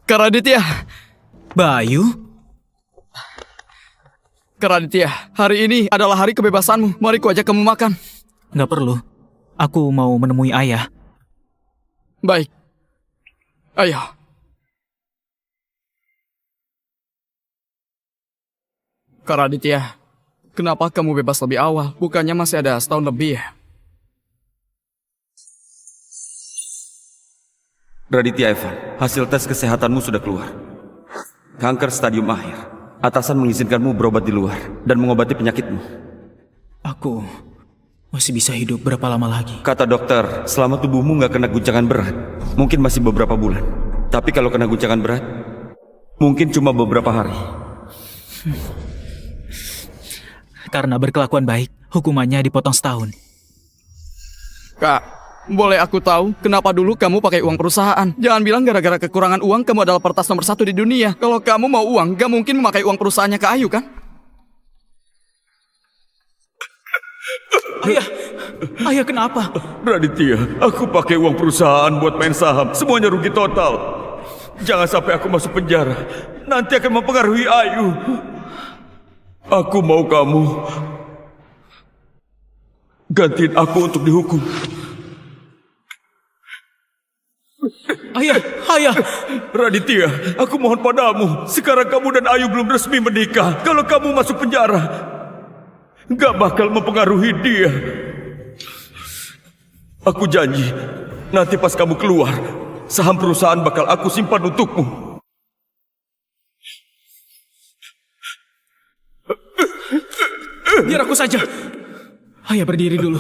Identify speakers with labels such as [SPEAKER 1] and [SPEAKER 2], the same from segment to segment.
[SPEAKER 1] Kak Raditya.
[SPEAKER 2] Bayu?
[SPEAKER 1] Kak Raditya, hari ini adalah hari kebebasanmu. Mari ku ajak kamu makan.
[SPEAKER 2] Nggak perlu. Aku mau menemui ayah.
[SPEAKER 1] Baik. Ayo. Kak Raditya, kenapa kamu bebas lebih awal? Bukannya masih ada setahun lebih ya?
[SPEAKER 3] Raditya Evan, hasil tes kesehatanmu sudah keluar. Kanker stadium akhir. Atasan mengizinkanmu berobat di luar dan mengobati penyakitmu.
[SPEAKER 2] Aku masih bisa hidup berapa lama lagi?
[SPEAKER 3] Kata dokter, selama tubuhmu nggak kena guncangan berat, mungkin masih beberapa bulan. Tapi kalau kena guncangan berat, mungkin cuma beberapa hari.
[SPEAKER 2] Karena berkelakuan baik, hukumannya dipotong setahun.
[SPEAKER 1] Kak, boleh aku tahu kenapa dulu kamu pakai uang perusahaan? Jangan bilang gara-gara kekurangan uang kamu adalah peretas nomor 1 di dunia. Kalau kamu mau uang, gak mungkin memakai uang perusahaannya Kak Ayu, kan?
[SPEAKER 2] Ayah kenapa?
[SPEAKER 3] Raditya, aku pakai uang perusahaan buat main saham. Semuanya rugi total. Jangan sampai aku masuk penjara. Nanti akan mempengaruhi Ayu. Aku mau kamu gantiin aku untuk dihukum.
[SPEAKER 2] Ayah!
[SPEAKER 3] Raditya, aku mohon padamu. Sekarang kamu dan Ayu belum resmi menikah. Kalau kamu masuk penjara, gak bakal mempengaruhi dia. Aku janji, nanti pas kamu keluar, saham perusahaan bakal aku simpan untukmu.
[SPEAKER 2] Biar aku saja. Ayah berdiri dulu.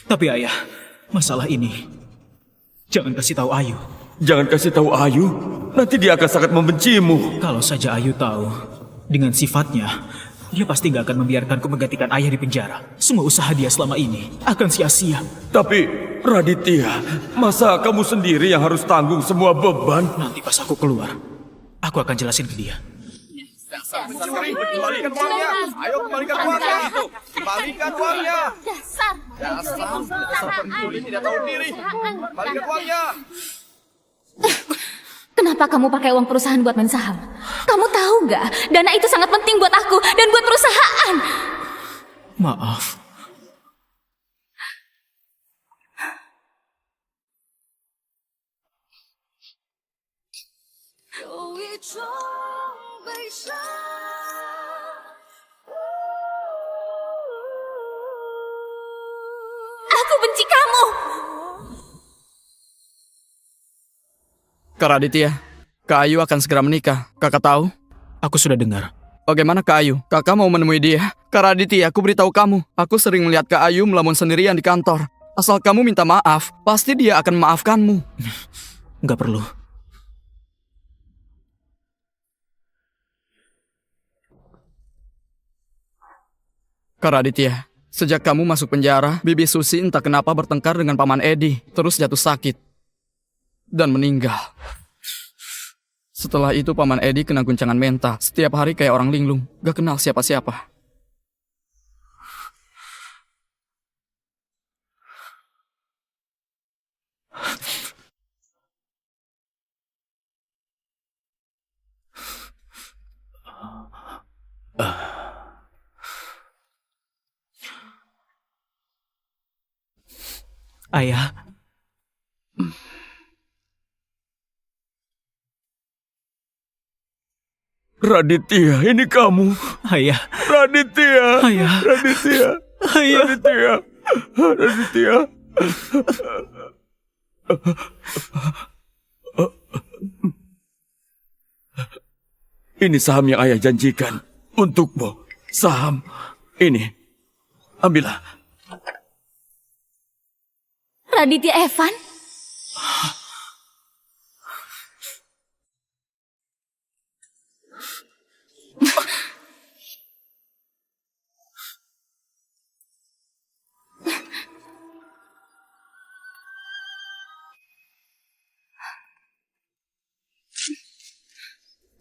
[SPEAKER 2] Tapi ayah, masalah ini jangan kasih tahu Ayu.
[SPEAKER 3] Jangan kasih tahu Ayu, nanti dia akan sangat membencimu.
[SPEAKER 2] Kalau saja Ayu tahu, dengan sifatnya, dia pasti gak akan membiarkanku menggantikan ayah di penjara. Semua usaha dia selama ini akan sia-sia.
[SPEAKER 3] Tapi, Raditya, masa kamu sendiri yang harus tanggung semua beban?
[SPEAKER 2] Nanti pas aku keluar, aku akan jelasin ke dia.
[SPEAKER 1] Kembalikan uangnya. Ayo kembalikan uangnya. Kembalikan uangnya. Dasar pencuri tidak tahu diri. Kembalikan uangnya.
[SPEAKER 4] Kenapa kamu pakai uang perusahaan buat main saham? Kamu tahu gak? Dana itu sangat penting buat aku dan buat perusahaan.
[SPEAKER 2] Maaf.
[SPEAKER 4] Aku benci kamu.
[SPEAKER 1] Kak Raditya, Kak Ayu akan segera menikah. Kakak tahu?
[SPEAKER 2] Aku sudah dengar.
[SPEAKER 1] Bagaimana Kak Ayu? Kakak mau menemui dia? Kak Raditya, aku beritahu kamu. Aku sering melihat Kak Ayu melamun sendirian di kantor. Asal kamu minta maaf, pasti dia akan memaafkanmu.
[SPEAKER 2] Nggak perlu.
[SPEAKER 1] Kak Raditya, sejak kamu masuk penjara, Bibi Susi entah kenapa bertengkar dengan Paman Edi, terus jatuh sakit dan meninggal. Setelah itu Paman Edi kena guncangan mental. Setiap hari kayak orang linglung, gak kenal siapa-siapa.
[SPEAKER 2] Ayah,
[SPEAKER 3] Raditya, ini kamu.
[SPEAKER 2] ayah,
[SPEAKER 3] Raditya.
[SPEAKER 2] ayah,
[SPEAKER 3] Raditya.
[SPEAKER 2] ayah.
[SPEAKER 3] Raditya. Raditya. Ini saham yang ayah janjikan untukmu. Saham ini. Ambillah.
[SPEAKER 4] Raditya Evan?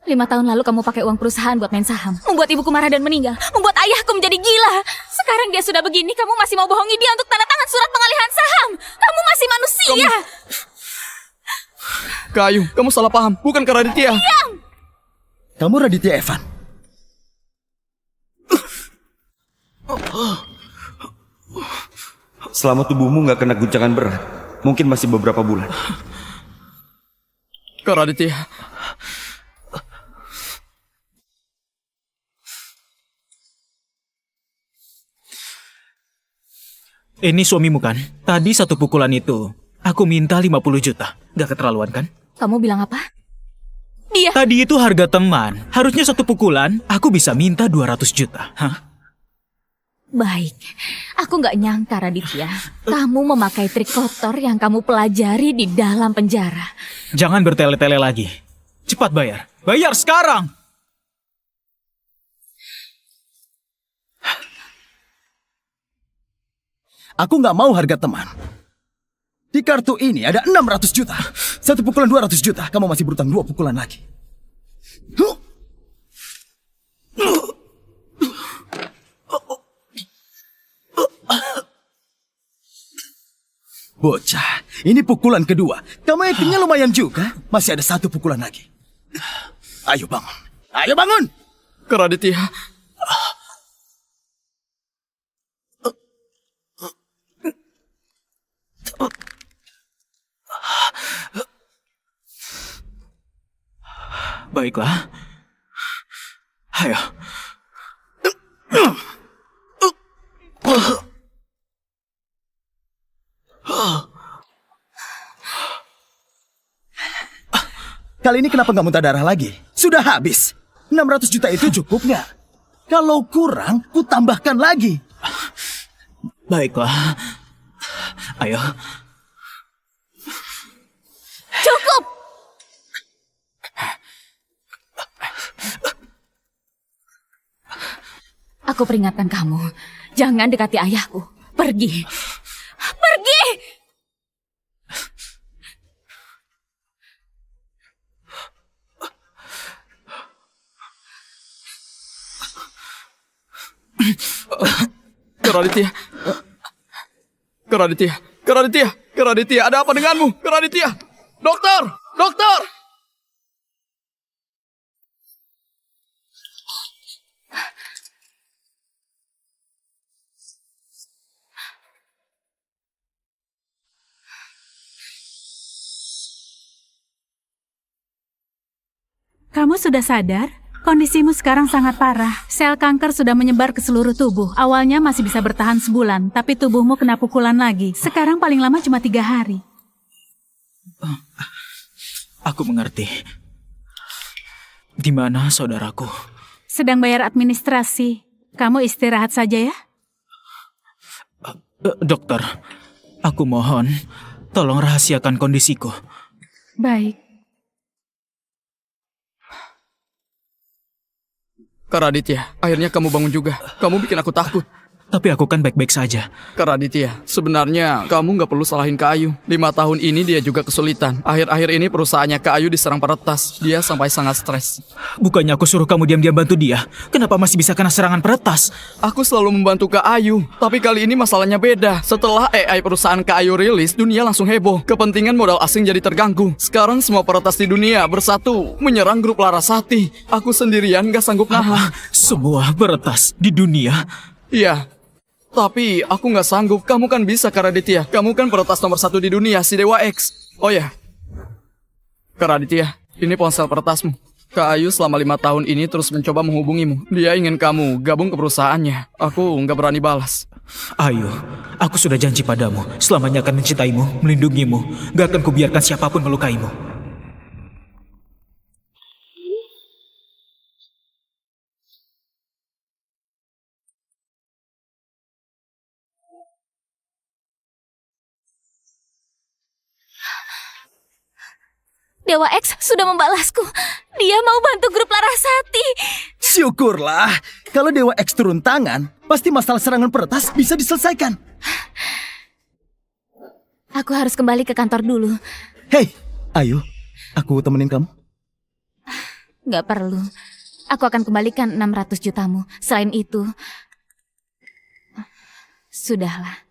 [SPEAKER 4] 5 tahun lalu kamu pakai uang perusahaan buat main saham. Membuat ibuku marah dan meninggal. Membuat ayahku menjadi gila. Sekarang dia sudah begini, kamu masih mau bohongi dia untuk tanda tangan surat pengalihan saham. Kamu masih manusia.
[SPEAKER 1] Kak Ayu, kamu salah paham. Bukan Kak Raditya.
[SPEAKER 5] Kamu Raditya Evan.
[SPEAKER 3] Selama tubuhmu nggak kena guncangan berat, mungkin masih beberapa bulan.
[SPEAKER 1] Kak Raditya.
[SPEAKER 2] Ini suamimu kan? Tadi satu pukulan itu, aku minta 50 juta. Gak keterlaluan kan?
[SPEAKER 4] Kamu bilang apa? Dia.
[SPEAKER 2] Tadi itu harga teman. Harusnya satu pukulan, aku bisa minta 200 juta. Hah?
[SPEAKER 4] Baik. Aku gak nyangka, Raditya. Kamu memakai trik kotor yang kamu pelajari di dalam penjara.
[SPEAKER 2] Jangan bertele-tele lagi. Cepat bayar. Bayar sekarang!
[SPEAKER 5] Aku nggak mau harga teman. Di kartu ini ada 600 juta. Satu pukulan 200 juta. Kamu masih berutang 2 pukulan lagi. Bocah, ini pukulan kedua. Kamu yakinnya lumayan juga. Masih ada 1 pukulan lagi. Ayo bangun. Ayo bangun.
[SPEAKER 1] Kak Raditya.
[SPEAKER 2] Baiklah. Ayo.
[SPEAKER 5] Kali ini kenapa nggak muntah darah lagi? Sudah habis. 600 juta itu cukup nggak? Kalau kurang, ku tambahkan lagi.
[SPEAKER 2] Baiklah. Ayo.
[SPEAKER 4] Cukup! Aku peringatkan kamu. Jangan dekati ayahku. Pergi. Pergi!
[SPEAKER 1] Kak Raditya. Kak Raditya. Kak Raditya. Kak Raditya, ada apa denganmu? Kak Raditya. Dokter! Dokter!
[SPEAKER 6] Kamu sudah sadar? Kondisimu sekarang sangat parah. Sel kanker sudah menyebar ke seluruh tubuh. Awalnya masih bisa bertahan sebulan, tapi tubuhmu kena pukulan lagi. Sekarang paling lama cuma 3 hari.
[SPEAKER 2] Aku mengerti. Di mana saudaraku?
[SPEAKER 6] Sedang bayar administrasi. Kamu istirahat saja ya?
[SPEAKER 2] Dokter, aku mohon, tolong rahasiakan kondisiku.
[SPEAKER 6] Baik.
[SPEAKER 1] Kak Raditya, akhirnya kamu bangun juga. Kamu bikin aku takut.
[SPEAKER 2] Tapi aku kan baik-baik saja.
[SPEAKER 1] Kak Raditya, sebenarnya kamu nggak perlu salahin Kak Ayu. 5 tahun ini dia juga kesulitan. Akhir-akhir ini perusahaannya Kak Ayu diserang peretas. Dia sampai sangat stres.
[SPEAKER 2] Bukannya aku suruh kamu diam-diam bantu dia. Kenapa masih bisa kena serangan peretas?
[SPEAKER 1] Aku selalu membantu Kak Ayu. Tapi kali ini masalahnya beda. Setelah AI perusahaan Kak Ayu rilis, dunia langsung heboh. Kepentingan modal asing jadi terganggu. Sekarang semua peretas di dunia bersatu menyerang grup Larasati. Aku sendirian gak sanggup nahan.
[SPEAKER 2] Semua peretas di dunia.
[SPEAKER 1] Iya. Tapi aku nggak sanggup. Kamu kan bisa, Kak Raditya. Kamu kan peretas nomor 1 di dunia, si Dewa X. Oh ya, Kak Raditya, ini ponsel peretasmu. Kak Ayu selama 5 tahun ini terus mencoba menghubungimu. Dia ingin kamu gabung ke perusahaannya. Aku nggak berani balas.
[SPEAKER 2] Ayo, aku sudah janji padamu. Selamanya akan mencintaimu, melindungimu. Gak akan kubiarkan siapapun melukaimu.
[SPEAKER 4] Dewa X sudah membalasku. Dia mau bantu grup Larasati.
[SPEAKER 5] Syukurlah. Kalau Dewa X turun tangan, pasti masalah serangan peretas bisa diselesaikan.
[SPEAKER 4] Aku harus kembali ke kantor dulu.
[SPEAKER 5] Hei, ayo. Aku temenin kamu.
[SPEAKER 4] Gak perlu. Aku akan kembalikan 600 jutamu. Selain itu, sudahlah.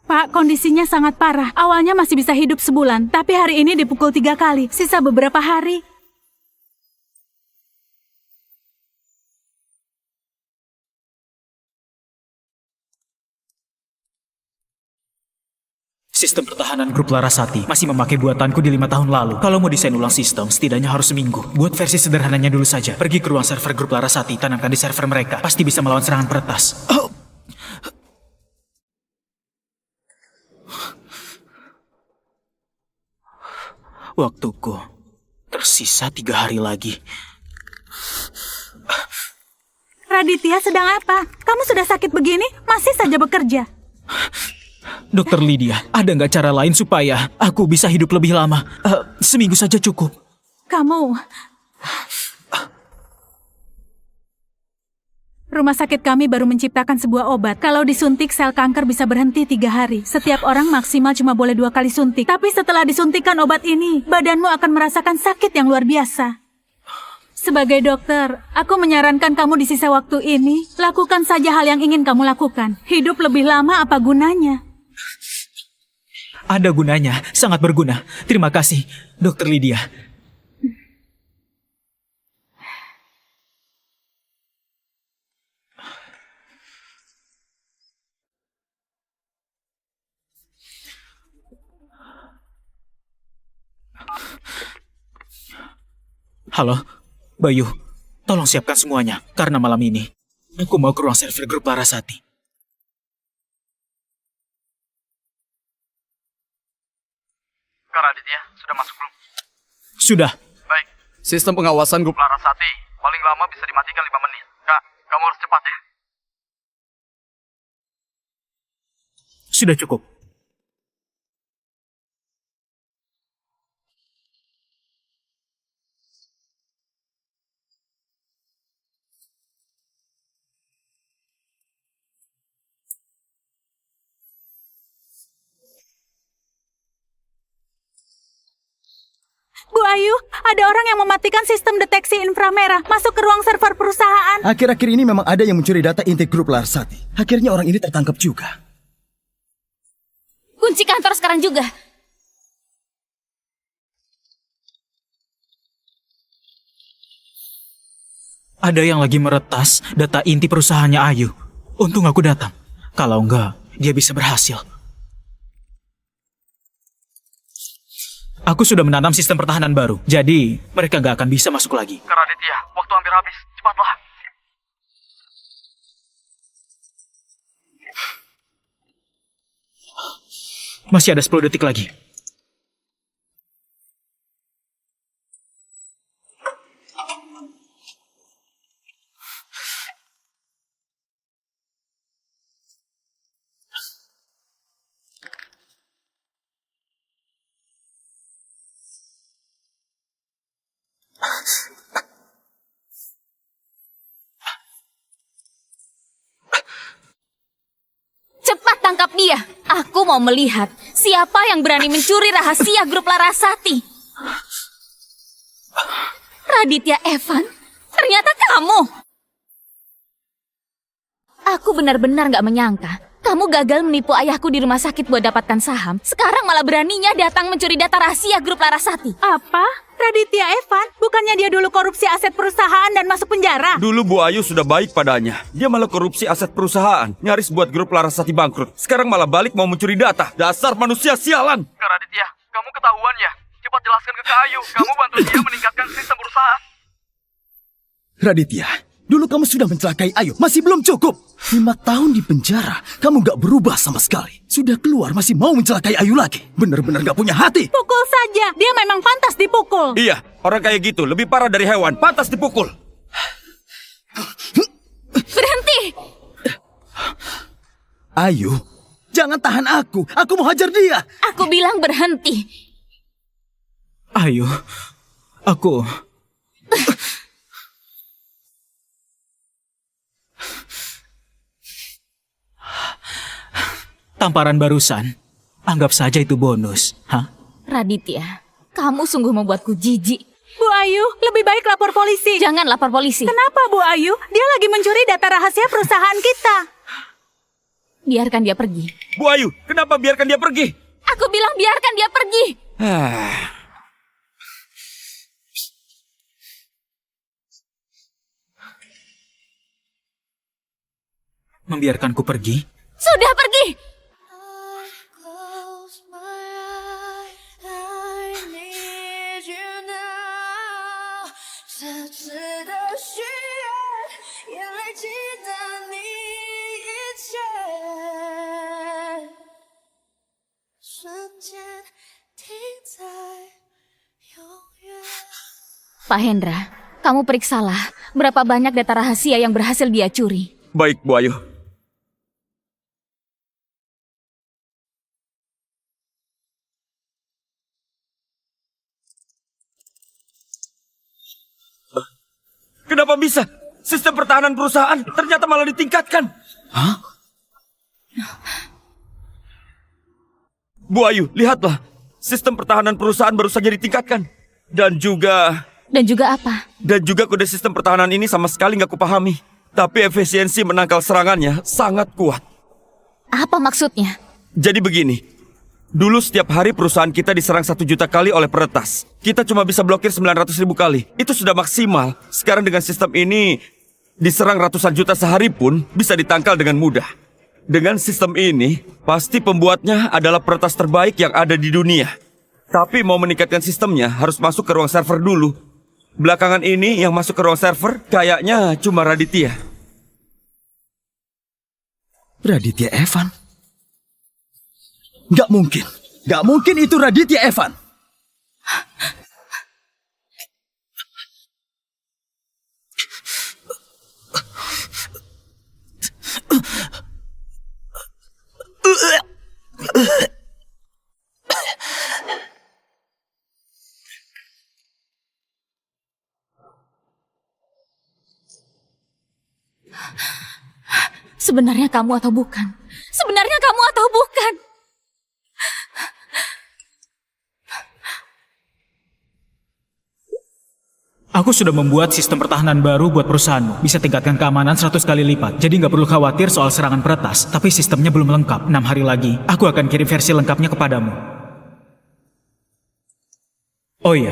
[SPEAKER 6] Pak, kondisinya sangat parah. Awalnya masih bisa hidup sebulan, tapi hari ini dipukul 3 kali. Sisa beberapa hari.
[SPEAKER 2] Sistem pertahanan grup Larasati masih memakai buatanku di 5 tahun lalu. Kalau mau desain ulang sistem, setidaknya harus seminggu. Buat versi sederhananya dulu saja. Pergi ke ruang server grup Larasati, tanamkan di server mereka. Pasti bisa melawan serangan peretas. Waktuku tersisa 3 hari lagi.
[SPEAKER 6] Raditya sedang apa? Kamu sudah sakit begini, masih saja bekerja.
[SPEAKER 2] Dokter Lydia, ada nggak cara lain supaya aku bisa hidup lebih lama? Seminggu saja cukup.
[SPEAKER 6] Kamu... Rumah sakit kami baru menciptakan sebuah obat. Kalau disuntik, sel kanker bisa berhenti 3 hari. Setiap orang maksimal cuma boleh 2 kali suntik. Tapi setelah disuntikan obat ini, badanmu akan merasakan sakit yang luar biasa. Sebagai dokter, aku menyarankan kamu di sisa waktu ini, lakukan saja hal yang ingin kamu lakukan. Hidup lebih lama apa gunanya?
[SPEAKER 2] Ada gunanya, sangat berguna. Terima kasih, Dokter Lydia. Halo, Bayu. Tolong siapkan semuanya, karena malam ini aku mau ke ruang server grup Larasati.
[SPEAKER 1] Kak Raditya, sudah masuk belum?
[SPEAKER 2] Sudah.
[SPEAKER 1] Baik. Sistem pengawasan grup Larasati paling lama bisa dimatikan 5 menit. Kak, kamu harus cepat ya.
[SPEAKER 2] Sudah cukup.
[SPEAKER 6] Bu Ayu, ada orang yang mematikan sistem deteksi inframerah masuk ke ruang server perusahaan.
[SPEAKER 5] Akhir-akhir ini memang ada yang mencuri data inti grup Larasati. Akhirnya orang ini tertangkap juga.
[SPEAKER 4] Kunci kantor sekarang juga.
[SPEAKER 2] Ada yang lagi meretas data inti perusahaannya Ayu. Untung aku datang. Kalau enggak, dia bisa berhasil. Aku sudah menanam sistem pertahanan baru, jadi mereka nggak akan bisa masuk lagi.
[SPEAKER 1] Kak Raditya, waktu hampir habis. Cepatlah.
[SPEAKER 2] Masih ada 10 detik lagi.
[SPEAKER 4] Cepat tangkap dia. Aku mau melihat siapa yang berani mencuri rahasia grup Larasati. Raditya Evan, ternyata kamu. Aku benar-benar gak menyangka kamu gagal menipu ayahku di rumah sakit buat dapatkan saham. Sekarang malah beraninya datang mencuri data rahasia grup Larasati.
[SPEAKER 6] Apa? Raditya Evan? Bukannya dia dulu korupsi aset perusahaan dan masuk penjara?
[SPEAKER 3] Dulu Bu Ayu sudah baik padanya. Dia malah korupsi aset perusahaan. Nyaris buat grup Larasati bangkrut. Sekarang malah balik mau mencuri data. Dasar manusia sialan.
[SPEAKER 1] Kak Raditya, kamu ketahuan ya? Cepat jelaskan ke Kak Ayu. Kamu bantu dia meningkatkan sistem perusahaan.
[SPEAKER 5] Raditya, dulu kamu sudah mencelakai Ayu. Masih belum cukup. 5 tahun di penjara. Kamu gak berubah sama sekali. Sudah keluar masih mau mencelakai Ayu lagi. Bener-bener gak punya hati.
[SPEAKER 6] Pukul saja, dia memang pantas dipukul.
[SPEAKER 3] Iya, orang kayak gitu lebih parah dari hewan. Pantas dipukul.
[SPEAKER 4] Berhenti!
[SPEAKER 5] Ayu, jangan tahan aku. Aku mau hajar dia.
[SPEAKER 4] Aku bilang berhenti.
[SPEAKER 2] Ayu, aku... Tamparan barusan, anggap saja itu bonus, hah?
[SPEAKER 4] Raditya, kamu sungguh membuatku jijik.
[SPEAKER 6] Bu Ayu, lebih baik lapor polisi.
[SPEAKER 4] Jangan lapor polisi.
[SPEAKER 6] Kenapa Bu Ayu? Dia lagi mencuri data rahasia perusahaan kita.
[SPEAKER 4] Biarkan dia pergi.
[SPEAKER 3] Bu Ayu, kenapa biarkan dia pergi?
[SPEAKER 4] Aku bilang biarkan dia pergi.
[SPEAKER 2] Membiarkanku pergi?
[SPEAKER 4] Sudah pergi.
[SPEAKER 7] Close my eyes, I need you now. 这次的许愿，眼泪记得你一切，瞬间停在永远。
[SPEAKER 4] Pak Hendra, kamu periksalah berapa banyak data rahasia yang berhasil dia curi.
[SPEAKER 3] Baik, Bu Ayu. Kenapa bisa? Sistem pertahanan perusahaan ternyata malah ditingkatkan.
[SPEAKER 5] Hah?
[SPEAKER 3] Bu Ayu, lihatlah. Sistem pertahanan perusahaan baru saja ditingkatkan. Dan juga
[SPEAKER 4] apa?
[SPEAKER 3] Dan juga kode sistem pertahanan ini sama sekali nggak kupahami. Tapi efisiensi menangkal serangannya sangat kuat.
[SPEAKER 4] Apa maksudnya?
[SPEAKER 3] Jadi begini. Dulu setiap hari perusahaan kita diserang 1 juta kali oleh peretas. Kita cuma bisa blokir 900.000 kali. Itu sudah maksimal. Sekarang dengan sistem ini, diserang ratusan juta sehari pun bisa ditangkal dengan mudah. Dengan sistem ini, pasti pembuatnya adalah peretas terbaik yang ada di dunia. Tapi mau meningkatkan sistemnya harus masuk ke ruang server dulu. Belakangan ini yang masuk ke ruang server kayaknya cuma Raditya.
[SPEAKER 5] Raditya Evan? Nggak mungkin. Nggak mungkin itu Raditya Evan.
[SPEAKER 4] Sebenarnya kamu atau bukan? Sebenarnya kamu atau bukan?
[SPEAKER 2] Aku sudah membuat sistem pertahanan baru buat perusahaanmu. Bisa tingkatkan keamanan 100 kali lipat. Jadi nggak perlu khawatir soal serangan peretas. Tapi sistemnya belum lengkap. 6 hari lagi, aku akan kirim versi lengkapnya kepadamu. Oh iya,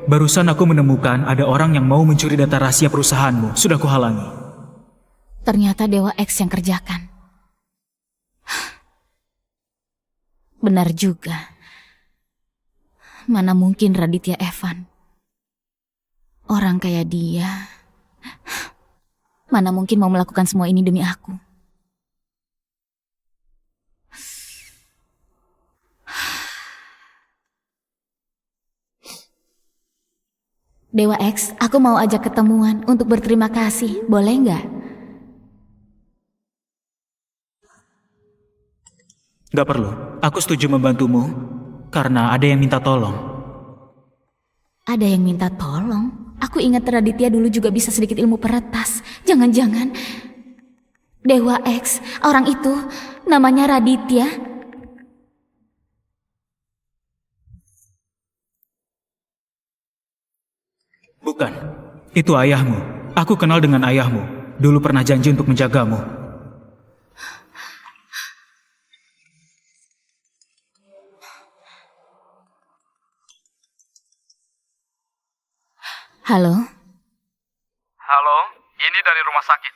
[SPEAKER 2] barusan aku menemukan ada orang yang mau mencuri data rahasia perusahaanmu. Sudah kuhalangi.
[SPEAKER 4] Ternyata Dewa X yang kerjakan. Benar juga. Mana mungkin Raditya Evan. Orang kayak dia. Mana mungkin mau melakukan semua ini demi aku. Dewa X, aku mau ajak ketemuan untuk berterima kasih. Boleh nggak?
[SPEAKER 2] Gak perlu. Aku setuju membantumu karena ada yang minta tolong.
[SPEAKER 4] Ada yang minta tolong? Aku ingat Raditya dulu juga bisa sedikit ilmu peretas. Jangan-jangan Dewa X, orang itu namanya Raditya?
[SPEAKER 2] Bukan. Itu ayahmu. Aku kenal dengan ayahmu. Dulu pernah janji untuk menjagamu.
[SPEAKER 4] Halo?
[SPEAKER 1] Halo, ini dari rumah sakit.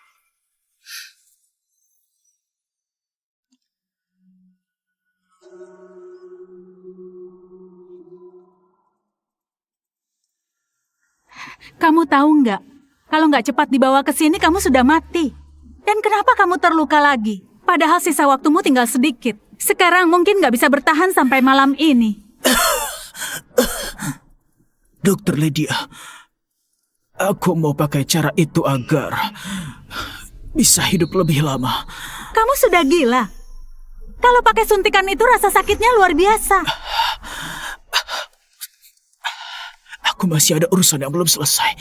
[SPEAKER 6] Kamu tahu nggak? Kalau nggak cepat dibawa ke sini, kamu sudah mati. Dan kenapa kamu terluka lagi? Padahal sisa waktumu tinggal sedikit. Sekarang mungkin nggak bisa bertahan sampai malam ini.
[SPEAKER 2] Dokter Lydia, aku mau pakai cara itu agar bisa hidup lebih lama.
[SPEAKER 6] Kamu sudah gila. Kalau pakai suntikan itu rasa sakitnya luar biasa.
[SPEAKER 2] Aku masih ada urusan yang belum selesai.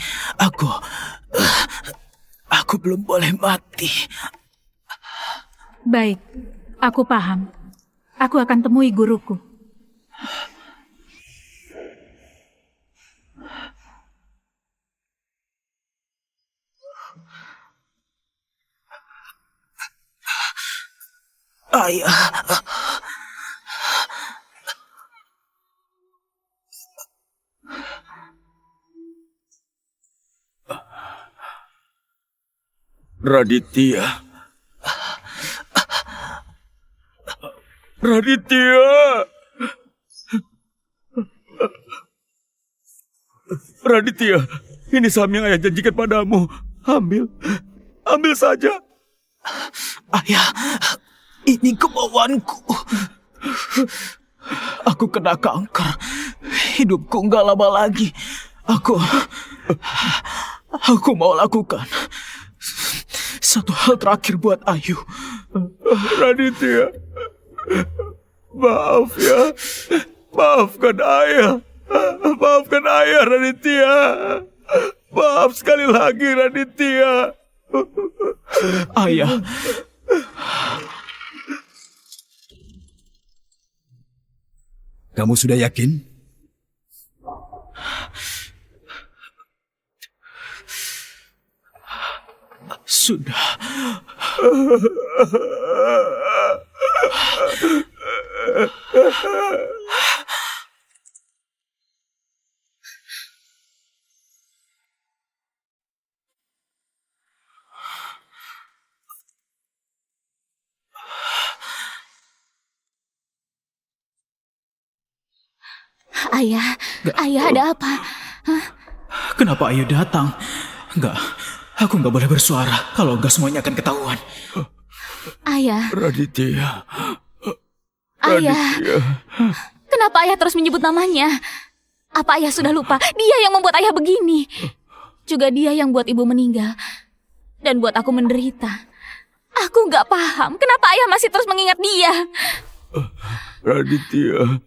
[SPEAKER 2] Aku belum boleh mati.
[SPEAKER 6] Baik, aku paham. Aku akan temui guruku.
[SPEAKER 2] Ayah.
[SPEAKER 3] Raditya. Raditya. Raditya, ini saham yang ayah janjikan padamu. Ambil. Ambil saja.
[SPEAKER 2] Ayah, ini kemauanku. Aku kena kanker. Hidupku nggak lama lagi. Aku mau lakukan satu hal terakhir buat Ayu.
[SPEAKER 3] Raditya. Maaf ya. Maafkan ayah. Maafkan ayah, Raditya. Maaf sekali lagi, Raditya.
[SPEAKER 2] Ayah,
[SPEAKER 5] Kamu sudah yakin?
[SPEAKER 2] sudah.
[SPEAKER 4] Ayah, ayah ada apa? Hah?
[SPEAKER 2] Kenapa Ayu datang? Aku nggak boleh bersuara. Kalau enggak semuanya akan ketahuan.
[SPEAKER 4] Ayah,
[SPEAKER 3] Raditya.
[SPEAKER 4] ayah. Kenapa ayah terus menyebut namanya? Apa ayah sudah lupa? Dia yang membuat ayah begini. Juga dia yang buat ibu meninggal. Dan buat aku menderita. Aku nggak paham. Kenapa ayah masih terus mengingat dia?
[SPEAKER 3] Raditya.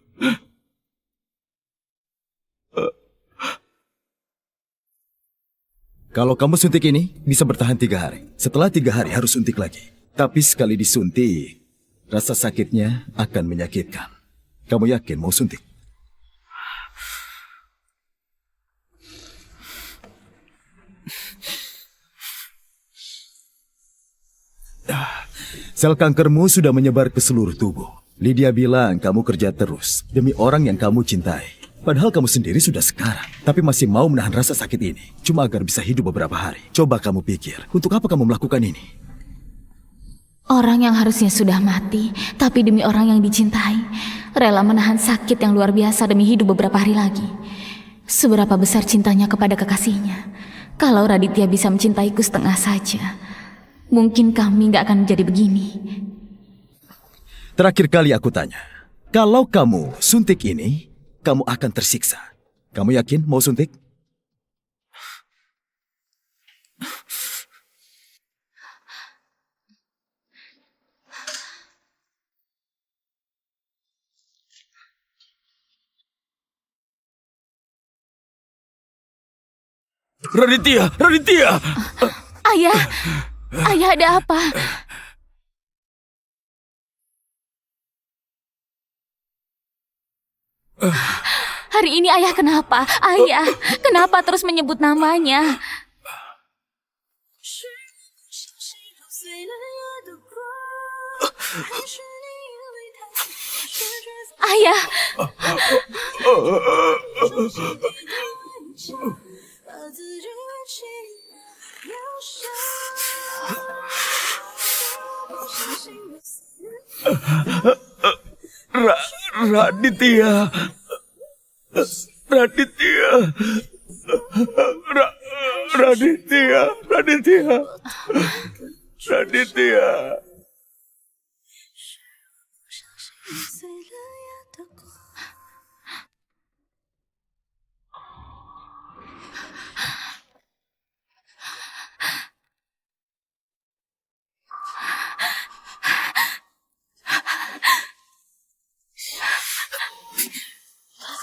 [SPEAKER 5] Kalau kamu suntik ini, bisa bertahan 3 hari. Setelah 3 hari harus suntik lagi. Tapi sekali disuntik, rasa sakitnya akan menyakitkan. Kamu yakin mau suntik? Sel kankermu sudah menyebar ke seluruh tubuh. Lydia bilang kamu kerja terus demi orang yang kamu cintai. Padahal kamu sendiri sudah sekarat, tapi masih mau menahan rasa sakit ini. Cuma agar bisa hidup beberapa hari. Coba kamu pikir, untuk apa kamu melakukan ini?
[SPEAKER 4] Orang yang harusnya sudah mati, tapi demi orang yang dicintai, rela menahan sakit yang luar biasa demi hidup beberapa hari lagi. Seberapa besar cintanya kepada kekasihnya. Kalau Raditya bisa mencintaiku setengah saja, mungkin kami gak akan menjadi begini.
[SPEAKER 5] Terakhir kali aku tanya, kalau kamu suntik ini, kamu akan tersiksa. Kamu yakin mau suntik?
[SPEAKER 3] Raditya, Raditya.
[SPEAKER 4] Ayah, ayah ada apa? Hari ini ayah kenapa? Ayah, kenapa terus menyebut namanya?
[SPEAKER 7] 是不小心揉碎了夜的光，还是你以为太近，却却在
[SPEAKER 4] Ayah,
[SPEAKER 7] 把自己围起疗伤，不小心揉碎了。
[SPEAKER 3] Raditya. Raditya. Raditya. Raditya. Raditya.
[SPEAKER 7] 揉碎了夜的光。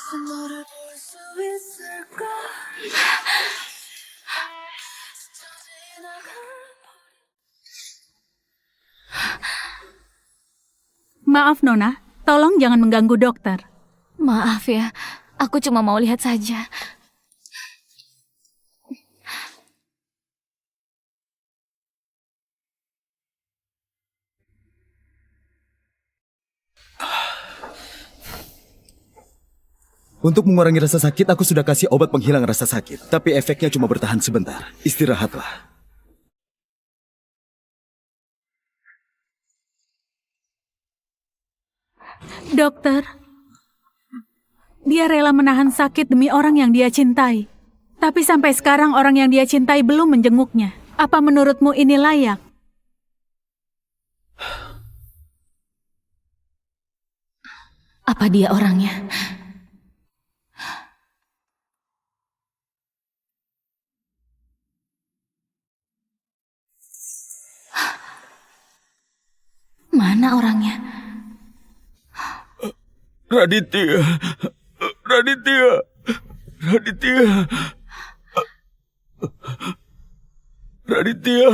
[SPEAKER 7] 너를 볼 수 있을까?
[SPEAKER 6] Maaf Nona, tolong jangan mengganggu dokter.
[SPEAKER 4] maaf ya, aku cuma mau lihat saja.
[SPEAKER 5] Untuk mengurangi rasa sakit, aku sudah kasih obat penghilang rasa sakit. Tapi efeknya cuma bertahan sebentar. Istirahatlah.
[SPEAKER 6] Dokter, dia rela menahan sakit demi orang yang dia cintai. Tapi sampai sekarang orang yang dia cintai belum menjenguknya. Apa menurutmu ini layak?
[SPEAKER 4] Apa dia orangnya? Mana orangnya?
[SPEAKER 3] Raditya. Raditya. Raditya. Raditya.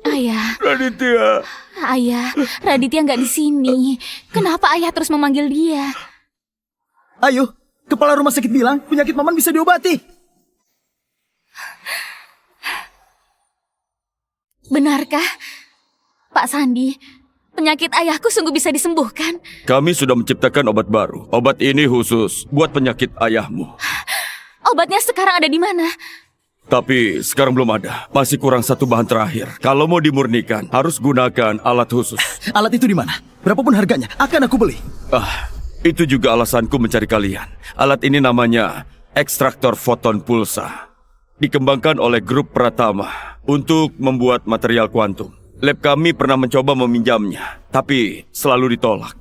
[SPEAKER 4] Ayah,
[SPEAKER 3] Raditya.
[SPEAKER 4] ayah, Raditya nggak di sini. Kenapa ayah terus memanggil dia?
[SPEAKER 5] Ayo, kepala rumah sakit bilang penyakit Maman bisa diobati.
[SPEAKER 4] Benarkah? Pak Sandi, penyakit ayahku sungguh bisa disembuhkan.
[SPEAKER 3] Kami sudah menciptakan obat baru. Obat ini khusus buat penyakit ayahmu.
[SPEAKER 4] Obatnya sekarang ada di mana?
[SPEAKER 3] Tapi sekarang belum ada. Masih kurang satu bahan terakhir. Kalau mau dimurnikan, harus gunakan alat khusus.
[SPEAKER 5] Alat itu di mana? Berapapun harganya, akan aku beli.
[SPEAKER 3] Itu juga alasanku mencari kalian. Alat ini namanya ekstraktor foton pulsa. Dikembangkan oleh grup Pratama untuk membuat material kuantum. Lab kami pernah mencoba meminjamnya, tapi selalu ditolak.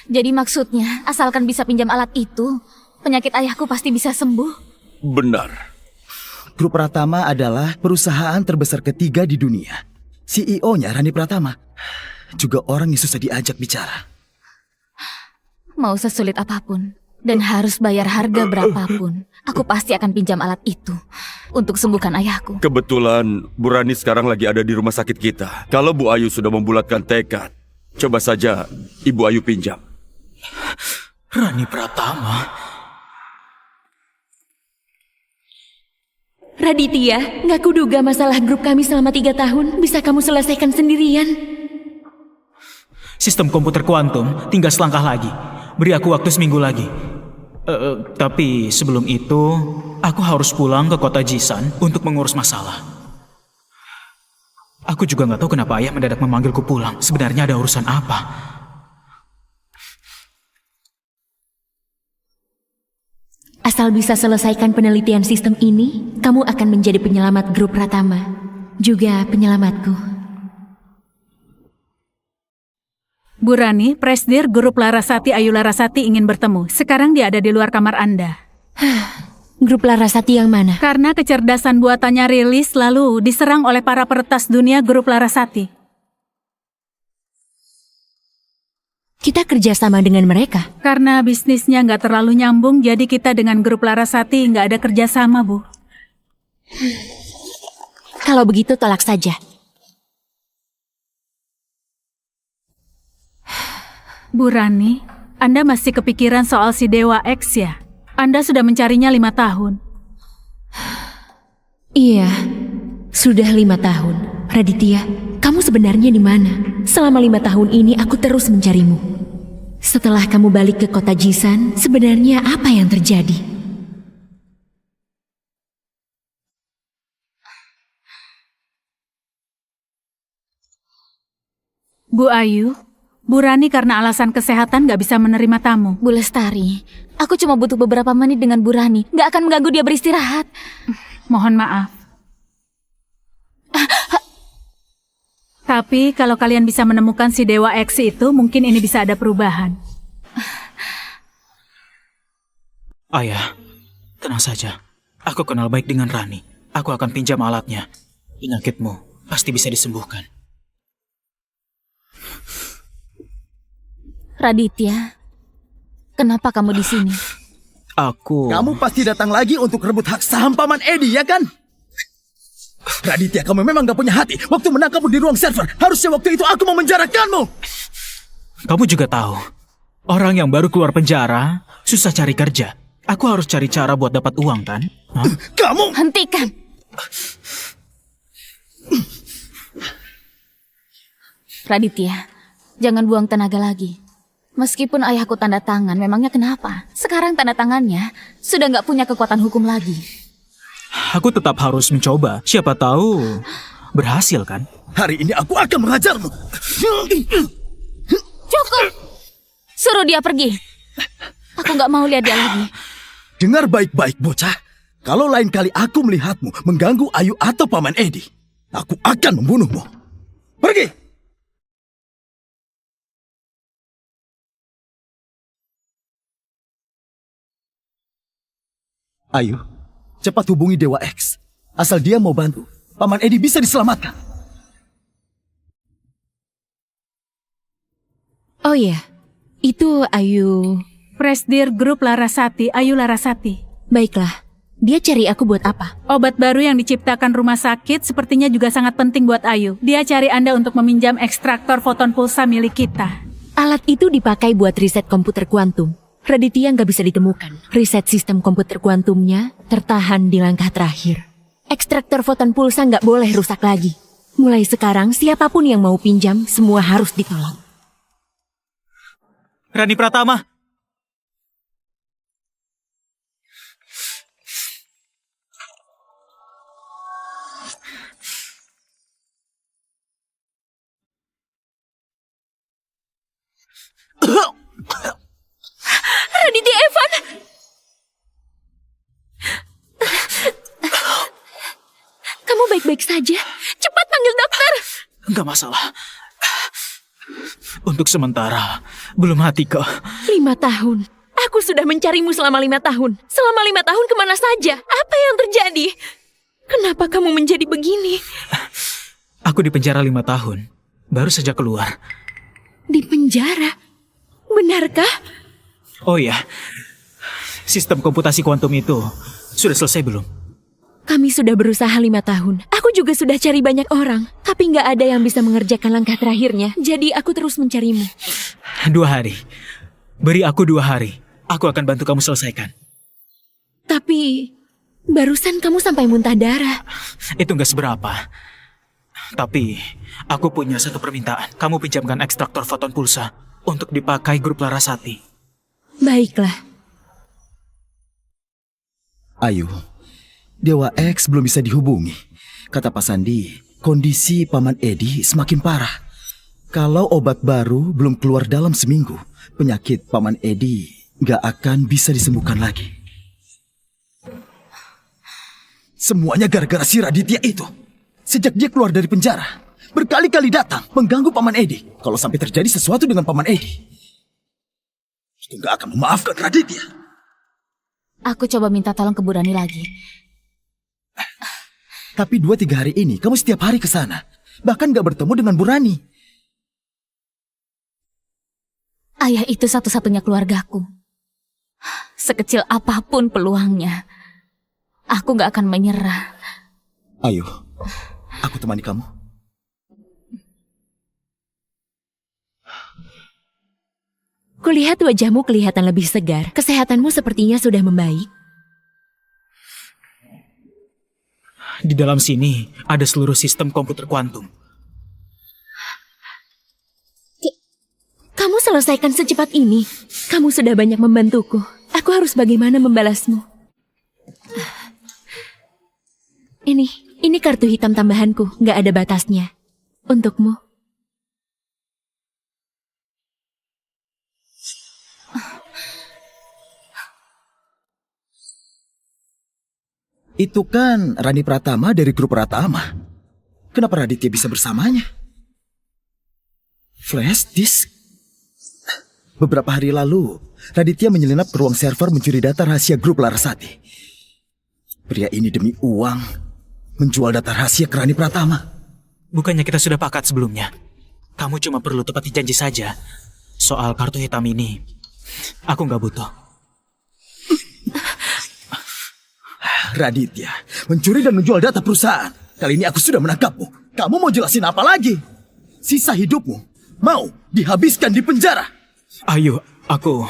[SPEAKER 4] Jadi maksudnya, asalkan bisa pinjam alat itu, penyakit ayahku pasti bisa sembuh.
[SPEAKER 3] Benar.
[SPEAKER 5] Grup Pratama adalah perusahaan terbesar ketiga di dunia. CEO-nya Rani Pratama. Juga orang yang susah diajak bicara.
[SPEAKER 4] Mau sesulit apapun, dan harus bayar harga berapapun, aku pasti akan pinjam alat itu untuk sembuhkan ayahku.
[SPEAKER 3] Kebetulan Bu Rani sekarang lagi ada di rumah sakit kita. Kalau Bu Ayu sudah membulatkan tekad, coba saja Ibu Ayu pinjam.
[SPEAKER 2] Rani Pratama?
[SPEAKER 8] Raditya, nggak kuduga masalah grup kami selama 3 tahun bisa kamu selesaikan sendirian.
[SPEAKER 2] Sistem komputer kuantum tinggal selangkah lagi. Beri aku waktu seminggu lagi. Tapi sebelum itu, aku harus pulang ke kota Jisan untuk mengurus masalah. Aku juga nggak tahu kenapa ayah mendadak memanggilku pulang. Sebenarnya ada urusan apa?
[SPEAKER 8] Asal bisa selesaikan penelitian sistem ini, kamu akan menjadi penyelamat grup Pratama. Juga penyelamatku.
[SPEAKER 6] Bu Rani, Presdir Grup Larasati Ayu Larasati ingin bertemu. Sekarang dia ada di luar kamar Anda.
[SPEAKER 8] Grup Larasati yang mana?
[SPEAKER 6] Karena kecerdasan buatannya rilis lalu diserang oleh para peretas dunia Grup Larasati.
[SPEAKER 8] Kita kerjasama dengan mereka.
[SPEAKER 6] Karena bisnisnya nggak terlalu nyambung, jadi kita dengan Grup Larasati nggak ada kerjasama, Bu.
[SPEAKER 8] Kalau begitu tolak saja.
[SPEAKER 6] Bu Rani, Anda masih kepikiran soal si Dewa X ya? Anda sudah mencarinya 5 tahun.
[SPEAKER 8] Iya, sudah 5 tahun. Raditya, kamu sebenarnya di mana? Selama 5 tahun ini aku terus mencarimu. Setelah kamu balik ke kota Jisan, sebenarnya apa yang terjadi?
[SPEAKER 6] Bu Ayu, Bu Rani karena alasan kesehatan nggak bisa menerima tamu.
[SPEAKER 4] Bu Lestari, aku cuma butuh beberapa menit dengan Bu Rani. Nggak akan mengganggu dia beristirahat.
[SPEAKER 6] Mohon maaf. Tapi kalau kalian bisa menemukan si Dewa X itu, mungkin ini bisa ada perubahan.
[SPEAKER 2] Ayah, tenang saja. Aku kenal baik dengan Rani. Aku akan pinjam alatnya. Penyakitmu pasti bisa disembuhkan.
[SPEAKER 4] Raditya, kenapa kamu di sini?
[SPEAKER 5] Kamu pasti datang lagi untuk rebut hak saham Paman Edi, ya kan? Raditya, kamu memang gak punya hati. Waktu menangkapmu di ruang server, harusnya waktu itu aku memenjarakanmu.
[SPEAKER 2] Kamu juga tahu, orang yang baru keluar penjara susah cari kerja. Aku harus cari cara buat dapat uang, kan? Hah?
[SPEAKER 5] Kamu!
[SPEAKER 4] Hentikan! Raditya, jangan buang tenaga lagi. Meskipun ayahku tanda tangan, memangnya kenapa? Sekarang tanda tangannya sudah nggak punya kekuatan hukum lagi.
[SPEAKER 2] Aku tetap harus mencoba. Siapa tahu berhasil kan?
[SPEAKER 5] Hari ini aku akan mengajarmu.
[SPEAKER 4] Cukup! Suruh dia pergi. Aku nggak mau lihat dia lagi.
[SPEAKER 5] Dengar baik-baik, bocah. Kalau lain kali aku melihatmu mengganggu Ayu atau Paman Edi, aku akan membunuhmu. Pergi! Ayu, cepat hubungi Dewa X. Asal dia mau bantu, Paman Edi bisa diselamatkan.
[SPEAKER 8] Oh iya, itu Ayu.
[SPEAKER 6] Presdir Grup Larasati, Ayu Larasati.
[SPEAKER 8] Baiklah, dia cari aku buat apa?
[SPEAKER 6] Obat baru yang diciptakan rumah sakit sepertinya juga sangat penting buat Ayu. Dia cari Anda untuk meminjam ekstraktor foton pulsa milik kita.
[SPEAKER 8] Alat itu dipakai buat riset komputer kuantum. Raditya nggak bisa ditemukan. Riset sistem komputer kuantumnya tertahan di langkah terakhir. Ekstraktor foton pulsa nggak boleh rusak lagi. Mulai sekarang, siapapun yang mau pinjam, semua harus ditolong.
[SPEAKER 2] Rani Pratama.
[SPEAKER 8] Raditya Evan! Kamu baik-baik saja? Cepat panggil dokter!
[SPEAKER 2] Enggak masalah. Untuk sementara, belum mati kok.
[SPEAKER 8] 5 tahun. Aku sudah mencarimu selama 5 tahun. Selama 5 tahun kemana saja? Apa yang terjadi? Kenapa kamu menjadi begini?
[SPEAKER 2] Aku di penjara 5 tahun. Baru saja keluar.
[SPEAKER 8] Di penjara? Benarkah?
[SPEAKER 2] Oh iya, sistem komputasi kuantum itu sudah selesai belum?
[SPEAKER 8] Kami sudah berusaha 5 tahun. Aku juga sudah cari banyak orang. Tapi nggak ada yang bisa mengerjakan langkah terakhirnya. Jadi aku terus mencarimu.
[SPEAKER 2] 2 hari. Beri aku 2 hari. Aku akan bantu kamu selesaikan.
[SPEAKER 8] Tapi barusan kamu sampai muntah darah.
[SPEAKER 2] Itu nggak seberapa. Tapi aku punya satu permintaan. Kamu pinjamkan ekstraktor foton pulsa untuk dipakai grup Larasati.
[SPEAKER 8] Baiklah.
[SPEAKER 5] Ayu, Dewa X belum bisa dihubungi. Kata Pak Sandi, kondisi Paman Edi semakin parah. Kalau obat baru belum keluar dalam seminggu, penyakit Paman Edi gak akan bisa disembuhkan lagi. Semuanya gara-gara si Raditya itu. Sejak dia keluar dari penjara, berkali-kali datang mengganggu Paman Edi. Kalau sampai terjadi sesuatu dengan Paman Edi, aku gak akan memaafkan Raditya.
[SPEAKER 4] Aku coba minta tolong ke Bu Rani lagi.
[SPEAKER 5] Tapi 2-3 hari ini kamu setiap hari ke sana. Bahkan gak bertemu dengan Bu Rani.
[SPEAKER 4] Ayah itu satu-satunya keluargaku. Sekecil apapun peluangnya, aku gak akan menyerah.
[SPEAKER 5] Ayo, aku temani kamu.
[SPEAKER 8] Kulihat wajahmu kelihatan lebih segar. Kesehatanmu sepertinya sudah membaik.
[SPEAKER 2] Di dalam sini ada seluruh sistem komputer kuantum.
[SPEAKER 8] Kamu selesaikan secepat ini. Kamu sudah banyak membantuku. Aku harus bagaimana membalasmu? Ini kartu hitam tambahanku. Gak ada batasnya. Untukmu.
[SPEAKER 5] Itu kan Rani Pratama dari grup Pratama. Kenapa Raditya bisa bersamanya? Flash disk? Beberapa hari lalu, Raditya menyelinap ke ruang server mencuri data rahasia grup Larasati. Pria ini demi uang menjual data rahasia ke Rani Pratama.
[SPEAKER 2] Bukannya kita sudah pakat sebelumnya? Kamu cuma perlu tepati janji saja. Soal kartu hitam ini, aku nggak butuh.
[SPEAKER 5] Raditya mencuri dan menjual data perusahaan. Kali ini aku sudah menangkapmu. Kamu mau jelasin apa lagi? Sisa hidupmu mau dihabiskan di penjara.
[SPEAKER 2] Ayo, aku...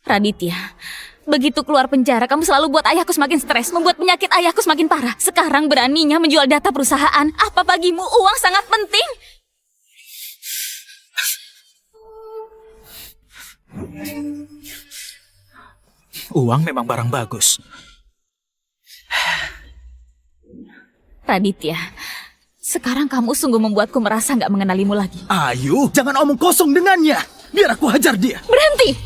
[SPEAKER 4] Raditya, begitu keluar penjara, kamu selalu buat ayahku semakin stres, membuat penyakit ayahku semakin parah. Sekarang beraninya menjual data perusahaan. Apa bagimu uang sangat penting?
[SPEAKER 2] Uang memang barang bagus.
[SPEAKER 4] Raditya, sekarang kamu sungguh membuatku merasa nggak mengenalimu lagi.
[SPEAKER 5] Ayu, jangan omong kosong dengannya. Biar aku hajar dia.
[SPEAKER 4] Berhenti!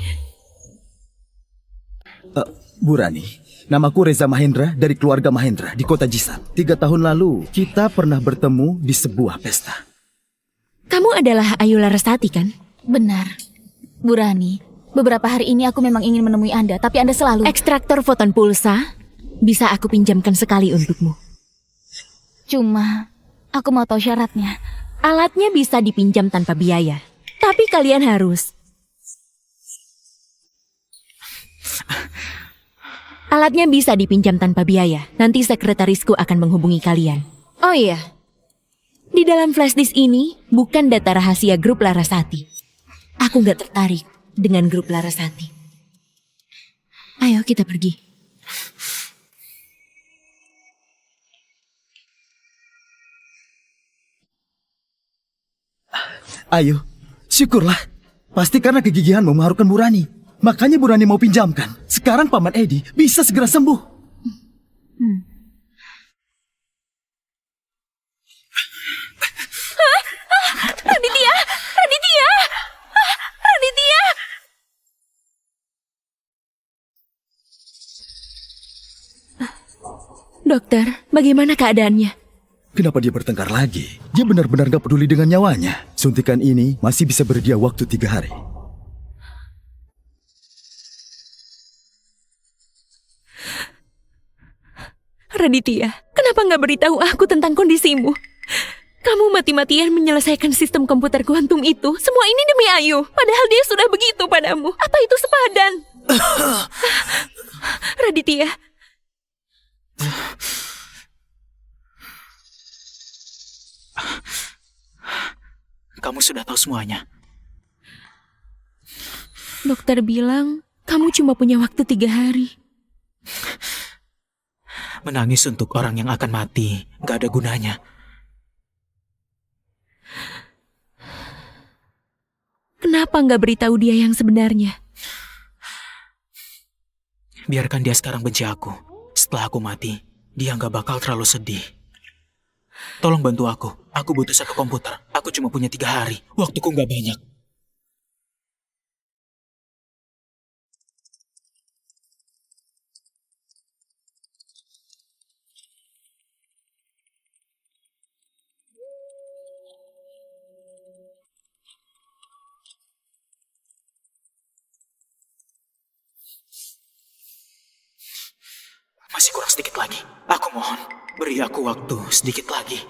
[SPEAKER 5] Bu Rani, namaku Reza Mahendra dari keluarga Mahendra di kota Jisan. 3 tahun lalu, kita pernah bertemu di sebuah pesta.
[SPEAKER 8] Kamu adalah Ayu Larasati, kan?
[SPEAKER 4] Benar. Bu Rani, beberapa hari ini aku memang ingin menemui Anda, tapi Anda selalu...
[SPEAKER 8] Ekstraktor foton pulsa bisa aku pinjamkan sekali untukmu.
[SPEAKER 4] Cuma, aku mau tahu syaratnya.
[SPEAKER 8] Alatnya bisa dipinjam tanpa biaya. Tapi kalian harus... Alatnya bisa dipinjam tanpa biaya. Nanti sekretarisku akan menghubungi kalian. Oh iya, di dalam flashdisk ini bukan data rahasia grup Larasati. Aku nggak tertarik dengan grup Larasati. Ayo kita pergi.
[SPEAKER 5] Ayu, syukurlah. Pasti karena kegigihanmu mengharukan Bu Rani. Makanya Bu Rani mau pinjamkan. Sekarang Paman Edi bisa segera sembuh.
[SPEAKER 4] Raditya! Raditya! Raditya!
[SPEAKER 8] Dokter, bagaimana keadaannya?
[SPEAKER 5] Kenapa dia bertengkar lagi? Dia benar-benar gak peduli dengan nyawanya. Suntikan ini masih bisa berdia waktu 3 hari.
[SPEAKER 8] Raditya, kenapa nggak beritahu aku tentang kondisimu? Kamu mati-matian menyelesaikan sistem komputer kuantum itu. Semua ini demi Ayu. Padahal dia sudah begitu padamu. Apa itu sepadan? Raditya.
[SPEAKER 2] Kamu sudah tahu semuanya.
[SPEAKER 8] Dokter bilang, kamu cuma punya waktu 3 hari.
[SPEAKER 2] Menangis untuk orang yang akan mati, gak ada gunanya.
[SPEAKER 8] Kenapa nggak beritahu dia yang sebenarnya?
[SPEAKER 2] Biarkan dia sekarang benci aku. Setelah aku mati, dia gak bakal terlalu sedih. Tolong bantu aku. Aku butuh 1 komputer. Aku cuma punya 3 hari. Waktuku gak banyak. Masih kurang sedikit lagi. Aku mohon, beri aku waktu sedikit lagi.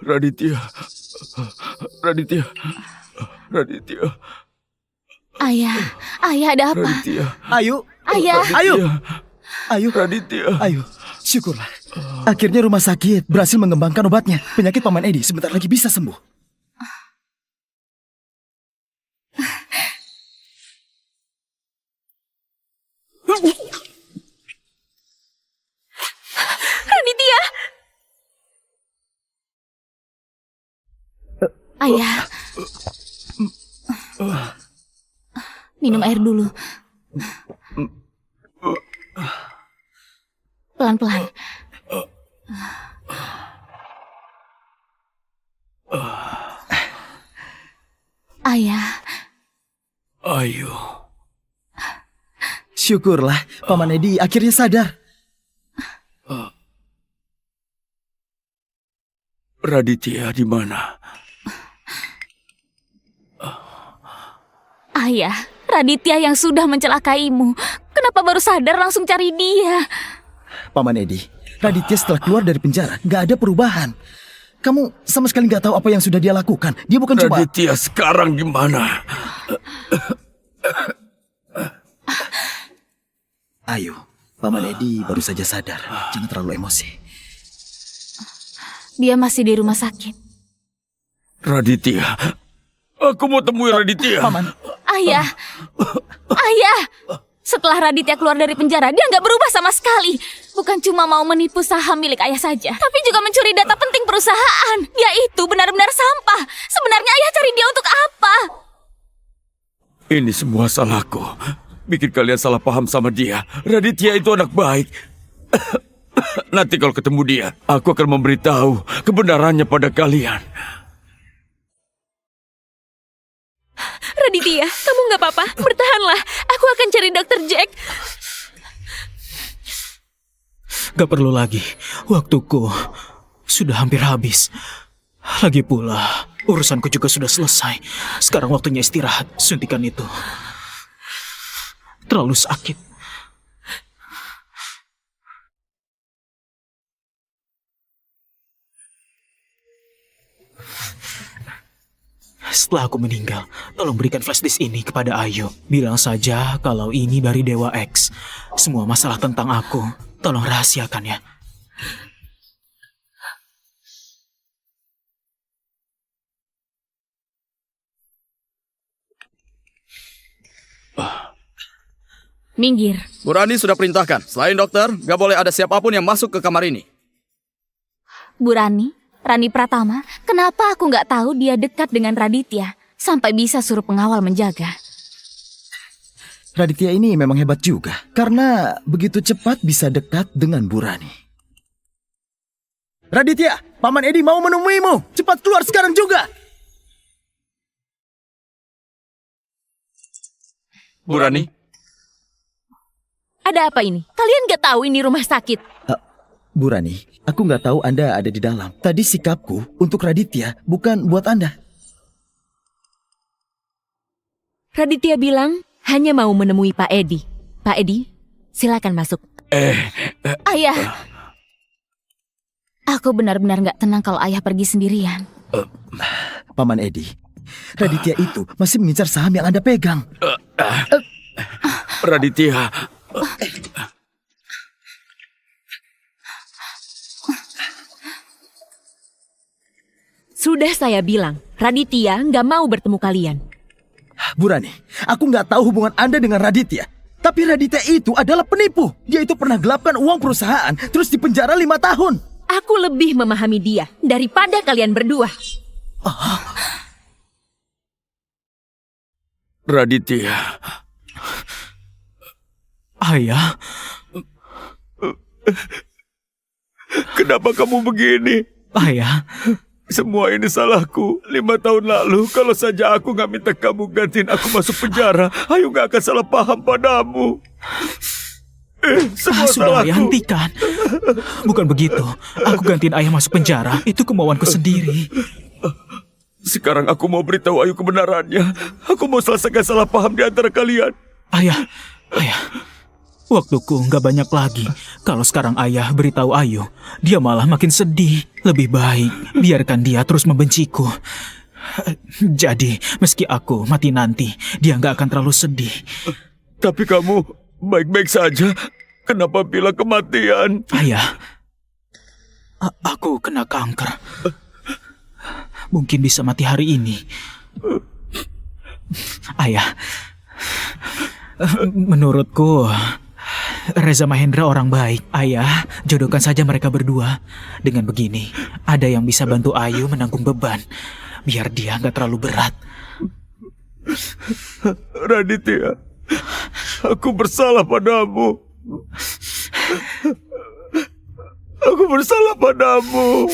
[SPEAKER 3] Raditya. Raditya. Raditya.
[SPEAKER 4] Ayah, ayah ada apa?
[SPEAKER 3] Raditya.
[SPEAKER 5] Ayu,
[SPEAKER 4] Ayah,
[SPEAKER 5] Ayu, Ayu,
[SPEAKER 3] Raditya.
[SPEAKER 5] Ayu, syukurlah. Akhirnya rumah sakit berhasil mengembangkan obatnya. Penyakit Paman Edi sebentar lagi bisa sembuh.
[SPEAKER 4] Raditya! Ayah. Minum air dulu. Pelan-pelan. Ayah.
[SPEAKER 3] Ayu.
[SPEAKER 5] Syukurlah, Paman Edi akhirnya sadar.
[SPEAKER 3] Raditya di mana?
[SPEAKER 4] Ayah, Raditya yang sudah mencelakaimu. Kenapa baru sadar langsung cari dia?
[SPEAKER 5] Paman Edi, Raditya setelah keluar dari penjara gak ada perubahan. Kamu sama sekali gak tahu apa yang sudah dia lakukan. Dia bukan cuma...
[SPEAKER 3] Raditya sekarang di mana?
[SPEAKER 5] Ayo, Paman Edi baru saja sadar. Jangan terlalu emosi.
[SPEAKER 4] Dia masih di rumah sakit.
[SPEAKER 3] Raditya. Aku mau temui Raditya.
[SPEAKER 5] Paman,
[SPEAKER 4] Ayah! Ayah! Setelah Raditya keluar dari penjara, dia nggak berubah sama sekali. Bukan cuma mau menipu saham milik ayah saja, tapi juga mencuri data penting perusahaan. Dia itu benar-benar sampah. Sebenarnya ayah cari dia untuk apa?
[SPEAKER 3] Ini semua salahku. Bikin kalian salah paham sama dia. Raditya itu anak baik. Nanti kalau ketemu dia, aku akan memberitahu kebenarannya pada kalian.
[SPEAKER 8] Raditya, kamu nggak apa-apa? Bertahanlah. Aku akan cari Dr. Jack.
[SPEAKER 2] Gak perlu lagi. Waktuku sudah hampir habis. Lagi pula, urusanku juga sudah selesai. Sekarang waktunya istirahat. Suntikan itu terlalu sakit. Setelah aku meninggal, tolong berikan flash disk ini kepada Ayu. Bilang saja kalau ini dari Dewa X. Semua masalah tentang aku, tolong rahasiakan ya.
[SPEAKER 4] Minggir.
[SPEAKER 1] Bu Rani sudah perintahkan. Selain dokter, gak boleh ada siapapun yang masuk ke kamar ini.
[SPEAKER 4] Bu Rani, Rani Pratama, kenapa aku nggak tahu dia dekat dengan Raditya sampai bisa suruh pengawal menjaga?
[SPEAKER 5] Raditya ini memang hebat juga, karena begitu cepat bisa dekat dengan Bu Rani. Raditya, Paman Edi mau menemuimu. Cepat keluar sekarang juga.
[SPEAKER 3] Bu Rani,
[SPEAKER 8] Ada apa ini? Kalian nggak tahu ini rumah sakit?
[SPEAKER 5] Bu Rani, aku nggak tahu Anda ada di dalam. Tadi sikapku untuk Raditya, bukan buat Anda.
[SPEAKER 8] Raditya bilang hanya mau menemui Pak Edi. Pak Edi, silakan masuk.
[SPEAKER 4] Ayah, aku benar-benar nggak tenang kalau ayah pergi sendirian.
[SPEAKER 5] Paman Edi, Raditya itu masih mengincar saham yang Anda pegang.
[SPEAKER 3] Raditya,
[SPEAKER 8] Sudah saya bilang, Raditya nggak mau bertemu kalian.
[SPEAKER 5] Bu Rani, aku nggak tahu hubungan Anda dengan Raditya. Tapi Raditya itu adalah penipu. Dia itu pernah gelapkan uang perusahaan, terus dipenjara 5 tahun.
[SPEAKER 8] Aku lebih memahami dia daripada kalian berdua.
[SPEAKER 3] Raditya,
[SPEAKER 2] Ayah,
[SPEAKER 3] kenapa kamu begini?
[SPEAKER 2] ayah,
[SPEAKER 3] Semua ini salahku. 5 tahun lalu, kalau saja aku gak minta kamu gantiin aku masuk penjara, Ayu gak akan salah paham padamu. Semua
[SPEAKER 2] sudah ayah
[SPEAKER 3] salahku.
[SPEAKER 2] hentikan. Bukan begitu. Aku gantiin ayah masuk penjara. Itu kemauanku sendiri.
[SPEAKER 3] Sekarang aku mau beritahu Ayu kebenarannya. Aku mau selesaikan salah paham di antara kalian.
[SPEAKER 2] Ayah, waktuku nggak banyak lagi. Kalau sekarang ayah beritahu Ayu, dia malah makin sedih. Lebih baik biarkan dia terus membenciku. Jadi, meski aku mati nanti, dia nggak akan terlalu sedih.
[SPEAKER 3] Tapi kamu baik-baik saja. Kenapa bilang kematian?
[SPEAKER 2] Ayah, aku kena kanker. Mungkin bisa mati hari ini. Ayah, menurutku Reza Mahendra orang baik. Ayah, jodohkan saja mereka berdua. Dengan begini, ada yang bisa bantu Ayu menanggung beban. Biar dia nggak terlalu berat.
[SPEAKER 3] Raditya, aku bersalah padamu. Aku bersalah padamu.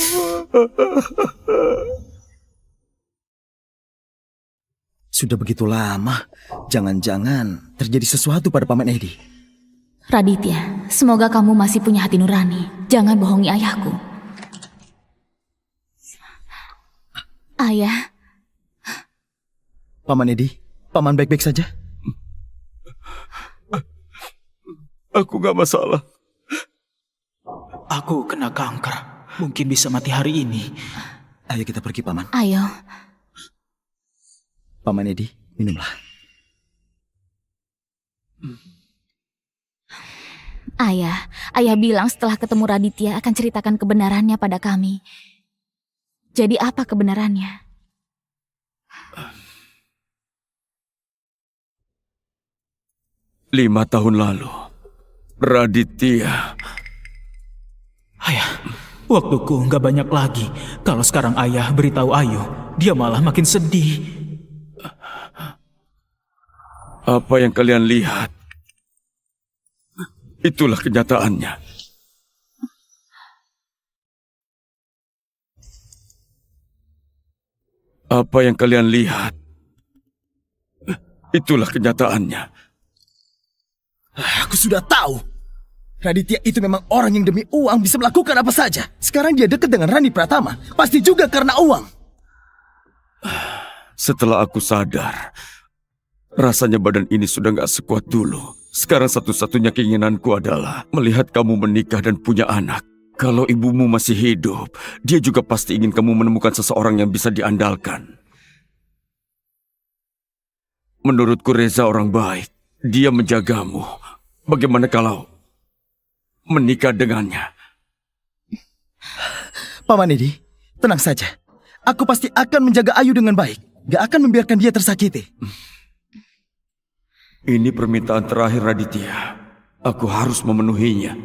[SPEAKER 5] Sudah begitu lama, jangan-jangan terjadi sesuatu pada Paman Edi.
[SPEAKER 4] Raditya, semoga kamu masih punya hati nurani. Jangan bohongi ayahku. Ayah,
[SPEAKER 5] Paman Edi, Paman baik-baik saja?
[SPEAKER 3] Aku gak masalah.
[SPEAKER 2] Aku kena kanker. Mungkin bisa mati hari ini.
[SPEAKER 5] Ayo kita pergi, Paman.
[SPEAKER 4] ayo.
[SPEAKER 5] Paman Edi, minumlah.
[SPEAKER 4] Ayah bilang setelah ketemu Raditya akan ceritakan kebenarannya pada kami. Jadi apa kebenarannya?
[SPEAKER 3] 5 tahun lalu, Raditya.
[SPEAKER 2] Ayah, waktuku nggak banyak lagi. Kalau sekarang ayah beritahu Ayu, dia malah makin sedih.
[SPEAKER 3] Apa yang kalian lihat, itulah kenyataannya. Apa yang kalian lihat, itulah kenyataannya.
[SPEAKER 5] Aku sudah tahu. Raditya itu memang orang yang demi uang bisa melakukan apa saja. Sekarang dia dekat dengan Rani Pratama. Pasti juga karena uang.
[SPEAKER 3] Setelah aku sadar, rasanya badan ini sudah gak sekuat dulu. Sekarang satu-satunya keinginanku adalah melihat kamu menikah dan punya anak. Kalau ibumu masih hidup, dia juga pasti ingin kamu menemukan seseorang yang bisa diandalkan. Menurutku Reza orang baik. Dia menjagamu. Bagaimana kalau menikah dengannya?
[SPEAKER 5] Paman Edi, tenang saja. Aku pasti akan menjaga Ayu dengan baik. Gak akan membiarkan dia tersakiti.
[SPEAKER 3] Ini permintaan terakhir Raditya. Aku harus memenuhinya.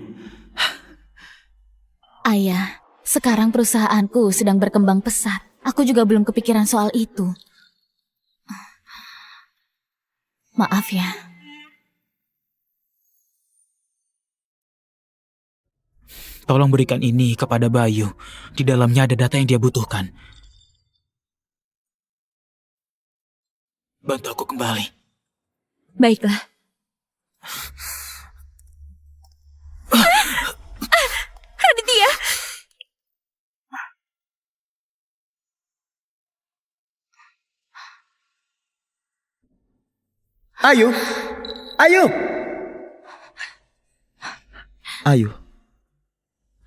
[SPEAKER 4] Ayah, sekarang perusahaanku sedang berkembang pesat. Aku juga belum kepikiran soal itu. Maaf ya.
[SPEAKER 2] Tolong berikan ini kepada Bayu. Di dalamnya ada data yang dia butuhkan. Bantu aku kembali.
[SPEAKER 8] Baiklah.
[SPEAKER 4] Raditya!
[SPEAKER 5] Ayu! Ayu! Ayu.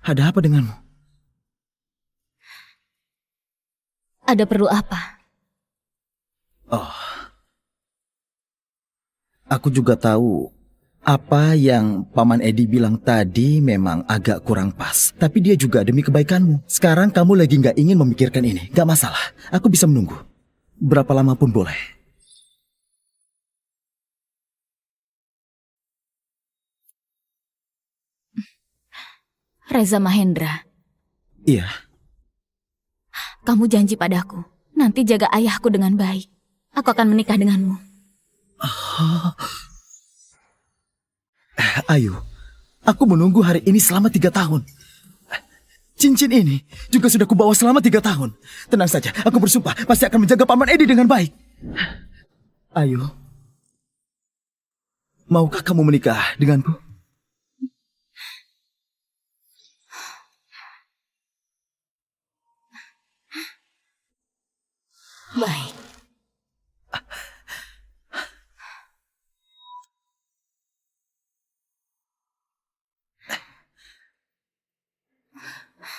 [SPEAKER 5] Ada apa denganmu?
[SPEAKER 4] Ada perlu apa?
[SPEAKER 5] Oh. Aku juga tahu apa yang Paman Edi bilang tadi memang agak kurang pas. Tapi dia juga demi kebaikanmu. Sekarang kamu lagi nggak ingin memikirkan ini. Gak masalah. Aku bisa menunggu. Berapa lama pun boleh.
[SPEAKER 4] Reza Mahendra,
[SPEAKER 5] Iya.
[SPEAKER 4] kamu janji padaku. Nanti jaga ayahku dengan baik. Aku akan menikah denganmu.
[SPEAKER 5] Ayu, aku menunggu hari ini selama 3 tahun. Cincin ini juga sudah kubawa selama 3 tahun. Tenang saja, aku bersumpah pasti akan menjaga Paman Edi dengan baik. Ayu, maukah kamu menikah denganku?
[SPEAKER 4] Baik.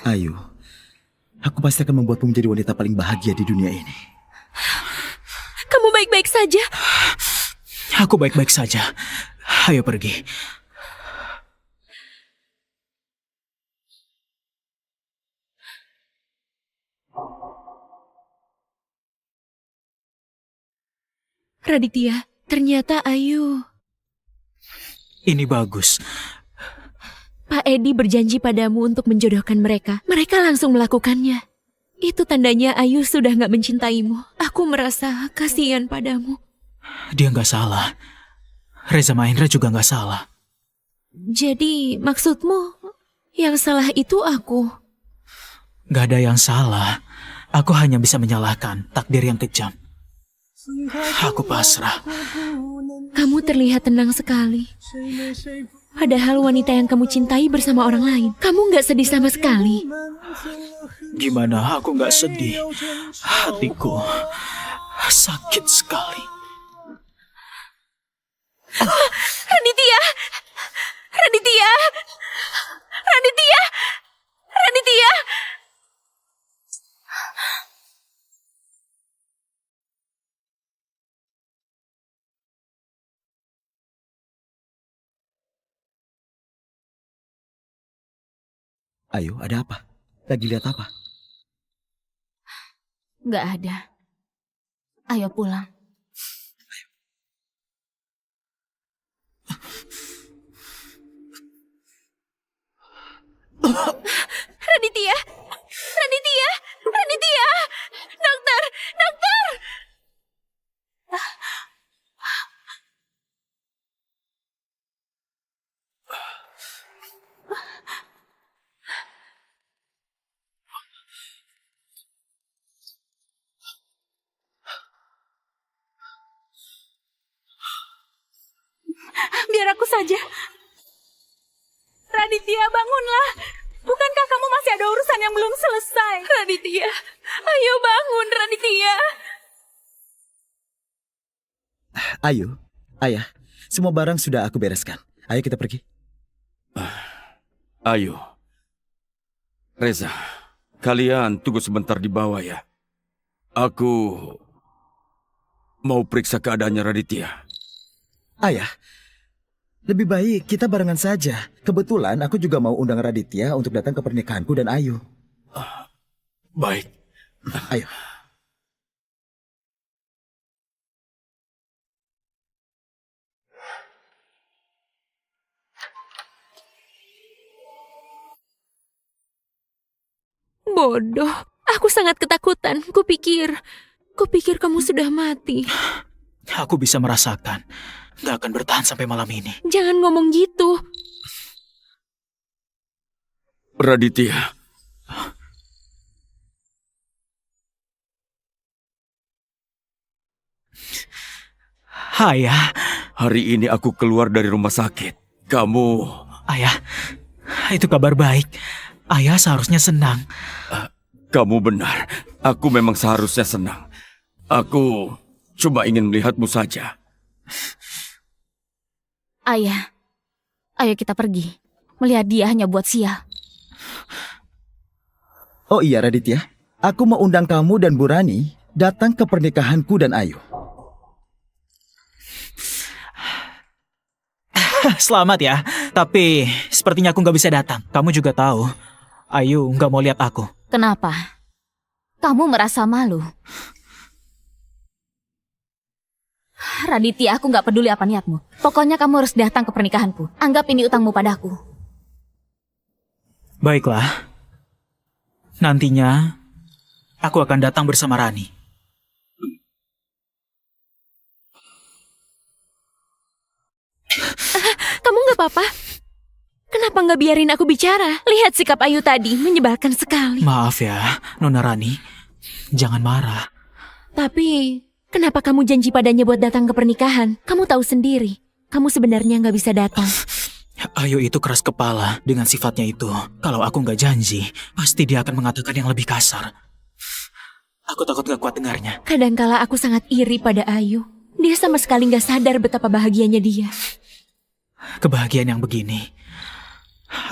[SPEAKER 5] Ayu, aku pasti akan membuatmu menjadi wanita paling bahagia di dunia ini.
[SPEAKER 8] Kamu baik-baik saja?
[SPEAKER 2] Aku baik-baik saja. Ayo pergi.
[SPEAKER 8] Raditya, ternyata Ayu.
[SPEAKER 2] Ini bagus.
[SPEAKER 8] Pak Edi berjanji padamu untuk menjodohkan mereka. Mereka langsung melakukannya. Itu tandanya Ayu sudah gak mencintaimu. Aku merasa kasihan padamu.
[SPEAKER 2] Dia nggak salah. Reza Mahendra juga nggak salah.
[SPEAKER 8] Jadi maksudmu yang salah itu aku?
[SPEAKER 2] Nggak ada yang salah. Aku hanya bisa menyalahkan takdir yang kejam. Aku pasrah.
[SPEAKER 8] Kamu terlihat tenang sekali. Padahal wanita yang kamu cintai bersama orang lain. Kamu gak sedih sama sekali.
[SPEAKER 2] Gimana aku nggak sedih? Hatiku sakit sekali.
[SPEAKER 8] Raditya! Raditya! Raditya! Raditya!
[SPEAKER 5] Ayu, ada apa? Lagi lihat apa?
[SPEAKER 4] Nggak ada. Ayo pulang.
[SPEAKER 6] aku saja. Raditya, bangunlah. Bukankah kamu masih ada urusan yang belum selesai? Raditya, ayo bangun, Raditya.
[SPEAKER 5] Ayo, ayah, semua barang sudah aku bereskan. Ayo kita pergi.
[SPEAKER 3] Ayo. Reza, kalian tunggu sebentar di bawah ya. Aku mau periksa keadaannya Raditya.
[SPEAKER 5] Ayah, lebih baik kita barengan saja. Kebetulan aku juga mau undang Raditya untuk datang ke pernikahanku dan Ayu.
[SPEAKER 3] Baik.
[SPEAKER 5] Ayo.
[SPEAKER 8] Bodoh, aku sangat ketakutan. Kupikir kamu sudah mati.
[SPEAKER 2] Aku bisa merasakan. Gak akan bertahan sampai malam ini.
[SPEAKER 8] Jangan ngomong gitu.
[SPEAKER 3] Raditya.
[SPEAKER 2] Ayah,
[SPEAKER 3] Hari ini aku keluar dari rumah sakit. Kamu...
[SPEAKER 2] ayah, itu kabar baik. Ayah seharusnya senang.
[SPEAKER 3] Kamu benar. Aku memang seharusnya senang. Aku cuma ingin melihatmu saja.
[SPEAKER 4] Ayah, ayo kita pergi. Melihat dia hanya buat sial.
[SPEAKER 5] Oh iya Raditya, aku mau undang kamu dan Bu Rani datang ke pernikahanku dan Ayu.
[SPEAKER 2] Selamat ya, tapi sepertinya aku gak bisa datang. Kamu juga tahu, Ayu gak mau lihat aku.
[SPEAKER 4] Kenapa? Kamu merasa malu? Raditya, aku gak peduli apa niatmu. Pokoknya kamu harus datang ke pernikahanku. Anggap ini utangmu padaku.
[SPEAKER 2] Baiklah, nantinya aku akan datang bersama Rani.
[SPEAKER 8] Kamu nggak apa-apa? Kenapa nggak biarin aku bicara? Lihat sikap Ayu tadi, menyebalkan sekali.
[SPEAKER 2] Maaf ya, Nona Rani. Jangan marah.
[SPEAKER 8] Tapi, kenapa kamu janji padanya buat datang ke pernikahan? Kamu tahu sendiri, kamu sebenarnya nggak bisa datang.
[SPEAKER 2] Ayu itu keras kepala dengan sifatnya itu. Kalau aku nggak janji, pasti dia akan mengatakan yang lebih kasar. Aku takut gak kuat dengarnya.
[SPEAKER 8] Kadangkala aku sangat iri pada Ayu. Dia sama sekali nggak sadar betapa bahagianya dia.
[SPEAKER 2] Kebahagiaan yang begini,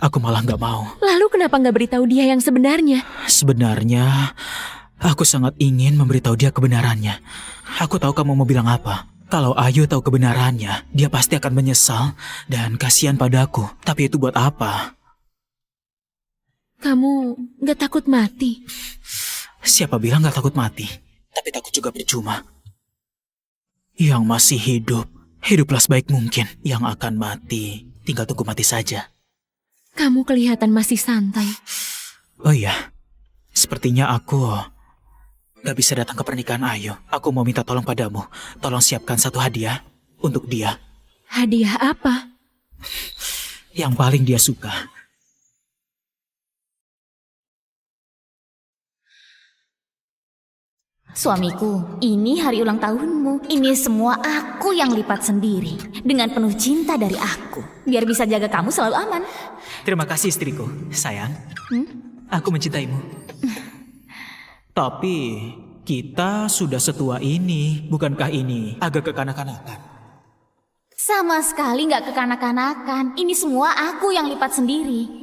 [SPEAKER 2] aku malah nggak mau.
[SPEAKER 8] Lalu kenapa nggak beritahu dia yang sebenarnya?
[SPEAKER 2] Sebenarnya, aku sangat ingin memberitahu dia kebenarannya. Aku tahu kamu mau bilang apa. Kalau Ayu tahu kebenarannya, dia pasti akan menyesal dan kasihan padaku. Tapi itu buat apa?
[SPEAKER 8] Kamu nggak takut mati?
[SPEAKER 2] Siapa bilang gak takut mati? Tapi takut juga percuma. Yang masih hidup, hiduplah sebaik mungkin. Yang akan mati, tinggal tunggu mati saja.
[SPEAKER 8] Kamu kelihatan masih santai.
[SPEAKER 2] Oh iya, sepertinya aku gak bisa datang ke pernikahan Ayu. Aku mau minta tolong padamu. Tolong siapkan satu hadiah untuk dia.
[SPEAKER 8] Hadiah apa?
[SPEAKER 2] Yang paling dia suka.
[SPEAKER 4] Suamiku, ini hari ulang tahunmu. Ini semua aku yang lipat sendiri. Dengan penuh cinta dari aku. Biar bisa jaga kamu selalu aman.
[SPEAKER 2] Terima kasih istriku. Sayang, aku mencintaimu. Tapi kita sudah setua ini. Bukankah ini agak kekanak-kanakan?
[SPEAKER 4] Sama sekali gak kekanak-kanakan. Ini semua aku yang lipat sendiri.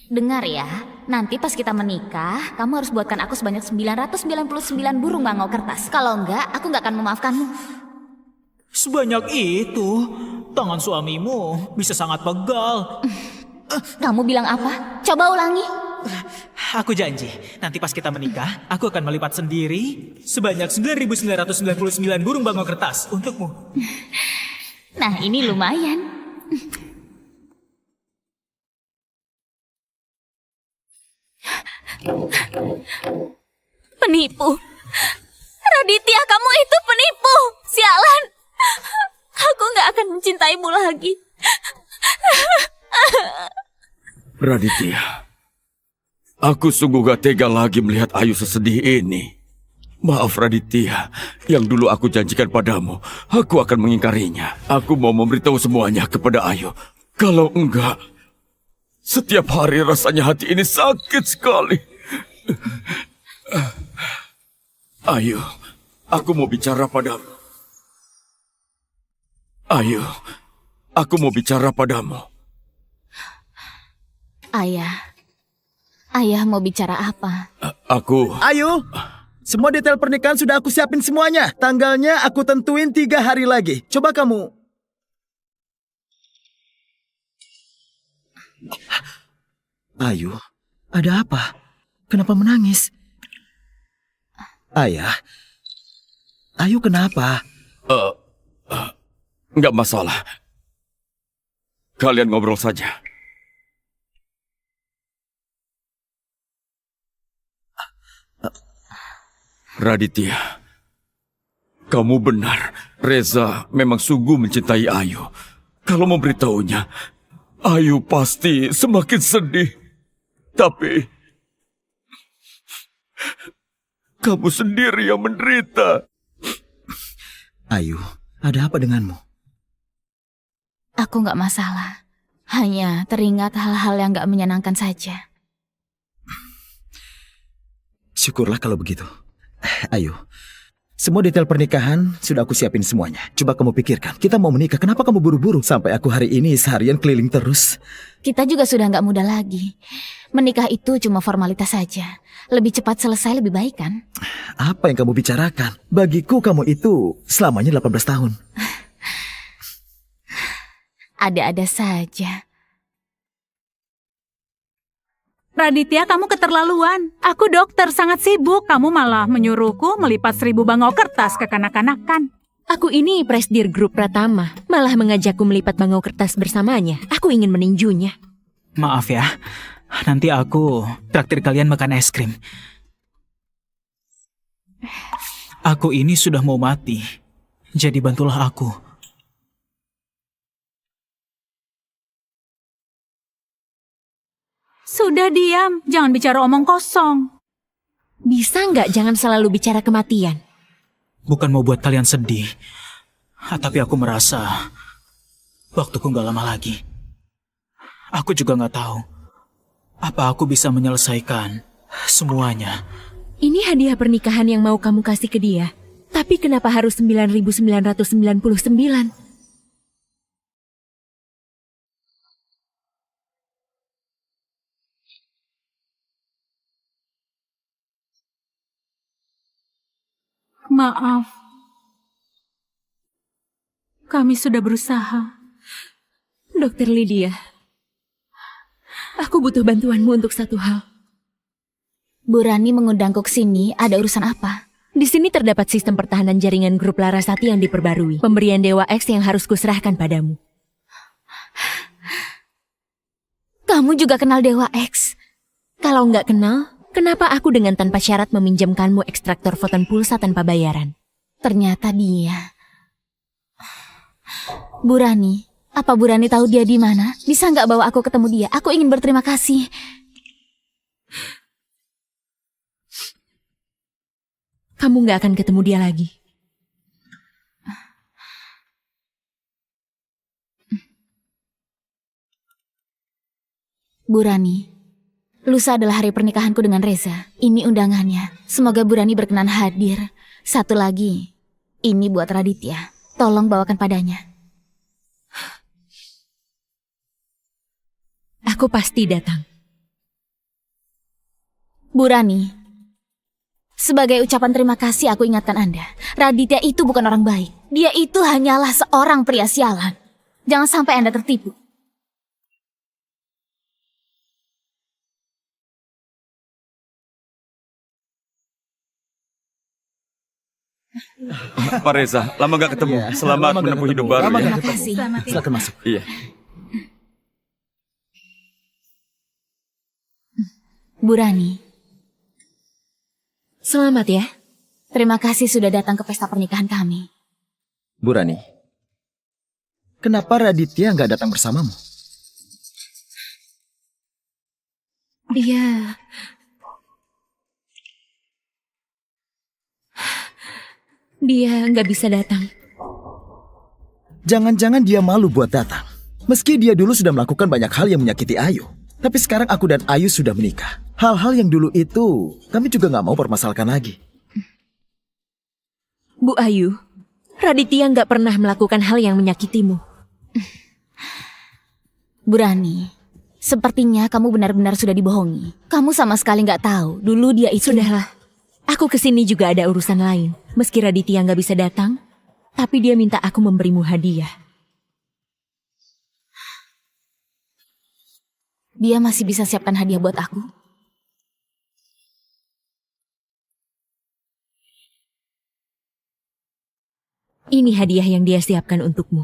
[SPEAKER 4] Dengar ya, nanti pas kita menikah, kamu harus buatkan aku sebanyak 999 burung bangau kertas. Kalau enggak, aku gak akan memaafkanmu.
[SPEAKER 2] Sebanyak itu? Tangan suamimu bisa sangat pegal.
[SPEAKER 4] Kamu bilang apa? Coba ulangi.
[SPEAKER 2] Aku janji, nanti pas kita menikah, aku akan melipat sendiri sebanyak 9.999 burung bangau kertas untukmu.
[SPEAKER 4] Nah, ini lumayan. Penipu. Raditya, kamu itu penipu. Sialan. Aku gak akan mencintaimu lagi.
[SPEAKER 3] Raditya, aku sungguh gak tega lagi melihat Ayu sesedih ini. Maaf Raditya, yang dulu aku janjikan padamu, aku akan mengingkarinya. Aku mau memberitahu semuanya kepada Ayu. Kalau enggak, setiap hari rasanya hati ini sakit sekali. Ayu, aku mau bicara padamu. Ayu, aku mau bicara padamu.
[SPEAKER 4] Ayah mau bicara apa?
[SPEAKER 3] Aku...
[SPEAKER 5] Ayo, semua detail pernikahan sudah aku siapin semuanya. Tanggalnya aku tentuin 3 hari lagi. Coba kamu. Ayu, ada apa? Kenapa menangis? Ayah, Ayu kenapa?
[SPEAKER 3] Enggak masalah. Kalian ngobrol saja. Raditya, kamu benar. Reza memang sungguh mencintai Ayu. Kalau memberitahunya, Ayu pasti semakin sedih. Tapi kamu sendiri yang menderita.
[SPEAKER 5] Ayu, ada apa denganmu?
[SPEAKER 4] Aku nggak masalah. Hanya teringat hal-hal yang nggak menyenangkan saja.
[SPEAKER 5] Syukurlah kalau begitu. Ayu, semua detail pernikahan sudah aku siapin semuanya. Coba kamu pikirkan, kita mau menikah, kenapa kamu buru-buru? Sampai aku hari ini seharian keliling terus.
[SPEAKER 4] Kita juga sudah nggak muda lagi. Menikah itu cuma formalitas saja. Lebih cepat selesai lebih baik kan?
[SPEAKER 5] Apa yang kamu bicarakan? Bagiku kamu itu selamanya 18 tahun.
[SPEAKER 4] Ada-ada saja.
[SPEAKER 6] Raditya, kamu keterlaluan. Aku dokter sangat sibuk. Kamu malah menyuruhku melipat 1000 bangau kertas kekanak-kanakan.
[SPEAKER 8] Aku ini Presdir Grup Pratama, malah mengajakku melipat bangau kertas bersamanya. Aku ingin meninjunya.
[SPEAKER 2] Maaf ya, nanti aku traktir kalian makan es krim. Aku ini sudah mau mati, jadi bantulah aku.
[SPEAKER 6] Sudah diam, jangan bicara omong kosong.
[SPEAKER 8] Bisa nggak jangan selalu bicara kematian?
[SPEAKER 2] Bukan mau buat kalian sedih, tapi aku merasa waktuku gak lama lagi. Aku juga gak tahu apa aku bisa menyelesaikan semuanya.
[SPEAKER 8] Ini hadiah pernikahan yang mau kamu kasih ke dia. Tapi kenapa harus 9.999?
[SPEAKER 6] Maaf. Kami sudah berusaha.
[SPEAKER 8] Dokter Lydia, aku butuh bantuanmu untuk satu hal.
[SPEAKER 4] Bu Rani mengundangku ke sini, ada urusan apa?
[SPEAKER 8] Di sini terdapat sistem pertahanan jaringan grup Larasati yang diperbarui. Pemberian Dewa X yang harus kuserahkan padamu.
[SPEAKER 4] Kamu juga kenal Dewa X?
[SPEAKER 8] Kalau nggak kenal, kenapa aku dengan tanpa syarat meminjamkanmu ekstraktor foton pulsa tanpa bayaran?
[SPEAKER 4] Ternyata dia. Bu Rani, apa Bu Rani tahu dia di mana? Bisa nggak bawa aku ketemu dia? Aku ingin berterima kasih.
[SPEAKER 8] Kamu nggak akan ketemu dia lagi.
[SPEAKER 4] Bu Rani, lusa adalah hari pernikahanku dengan Reza. Ini undangannya. Semoga Bu Rani berkenan hadir. Satu lagi, ini buat Raditya. Tolong bawakan padanya.
[SPEAKER 8] Aku pasti datang.
[SPEAKER 4] Bu Rani, sebagai ucapan terima kasih aku ingatkan Anda. Raditya itu bukan orang baik. Dia itu hanyalah seorang pria sialan. Jangan sampai Anda tertipu.
[SPEAKER 3] Pak Reza, lama gak ketemu. Selamat menempuh hidup baru ya.
[SPEAKER 4] Terima kasih.
[SPEAKER 5] Silakan masuk.
[SPEAKER 3] Iya.
[SPEAKER 4] Bu Rani,
[SPEAKER 8] Selamat ya.
[SPEAKER 4] terima kasih sudah datang ke pesta pernikahan kami.
[SPEAKER 5] Bu Rani, kenapa Raditya nggak datang bersamamu?
[SPEAKER 8] Iya. Dia nggak bisa datang.
[SPEAKER 5] Jangan-jangan dia malu buat datang. Meski dia dulu sudah melakukan banyak hal yang menyakiti Ayu. Tapi sekarang aku dan Ayu sudah menikah. Hal-hal yang dulu itu kami juga nggak mau permasalahkan lagi.
[SPEAKER 8] Bu Ayu, Raditya nggak pernah melakukan hal yang menyakitimu.
[SPEAKER 4] Bu Rani, sepertinya kamu benar-benar sudah dibohongi. Kamu sama sekali nggak tahu dulu dia itu...
[SPEAKER 8] Sudahlah, aku kesini juga ada urusan lain. Meski Raditya nggak bisa datang, tapi dia minta aku memberimu hadiah.
[SPEAKER 4] Dia masih bisa siapkan hadiah buat aku?
[SPEAKER 8] Ini hadiah yang dia siapkan untukmu.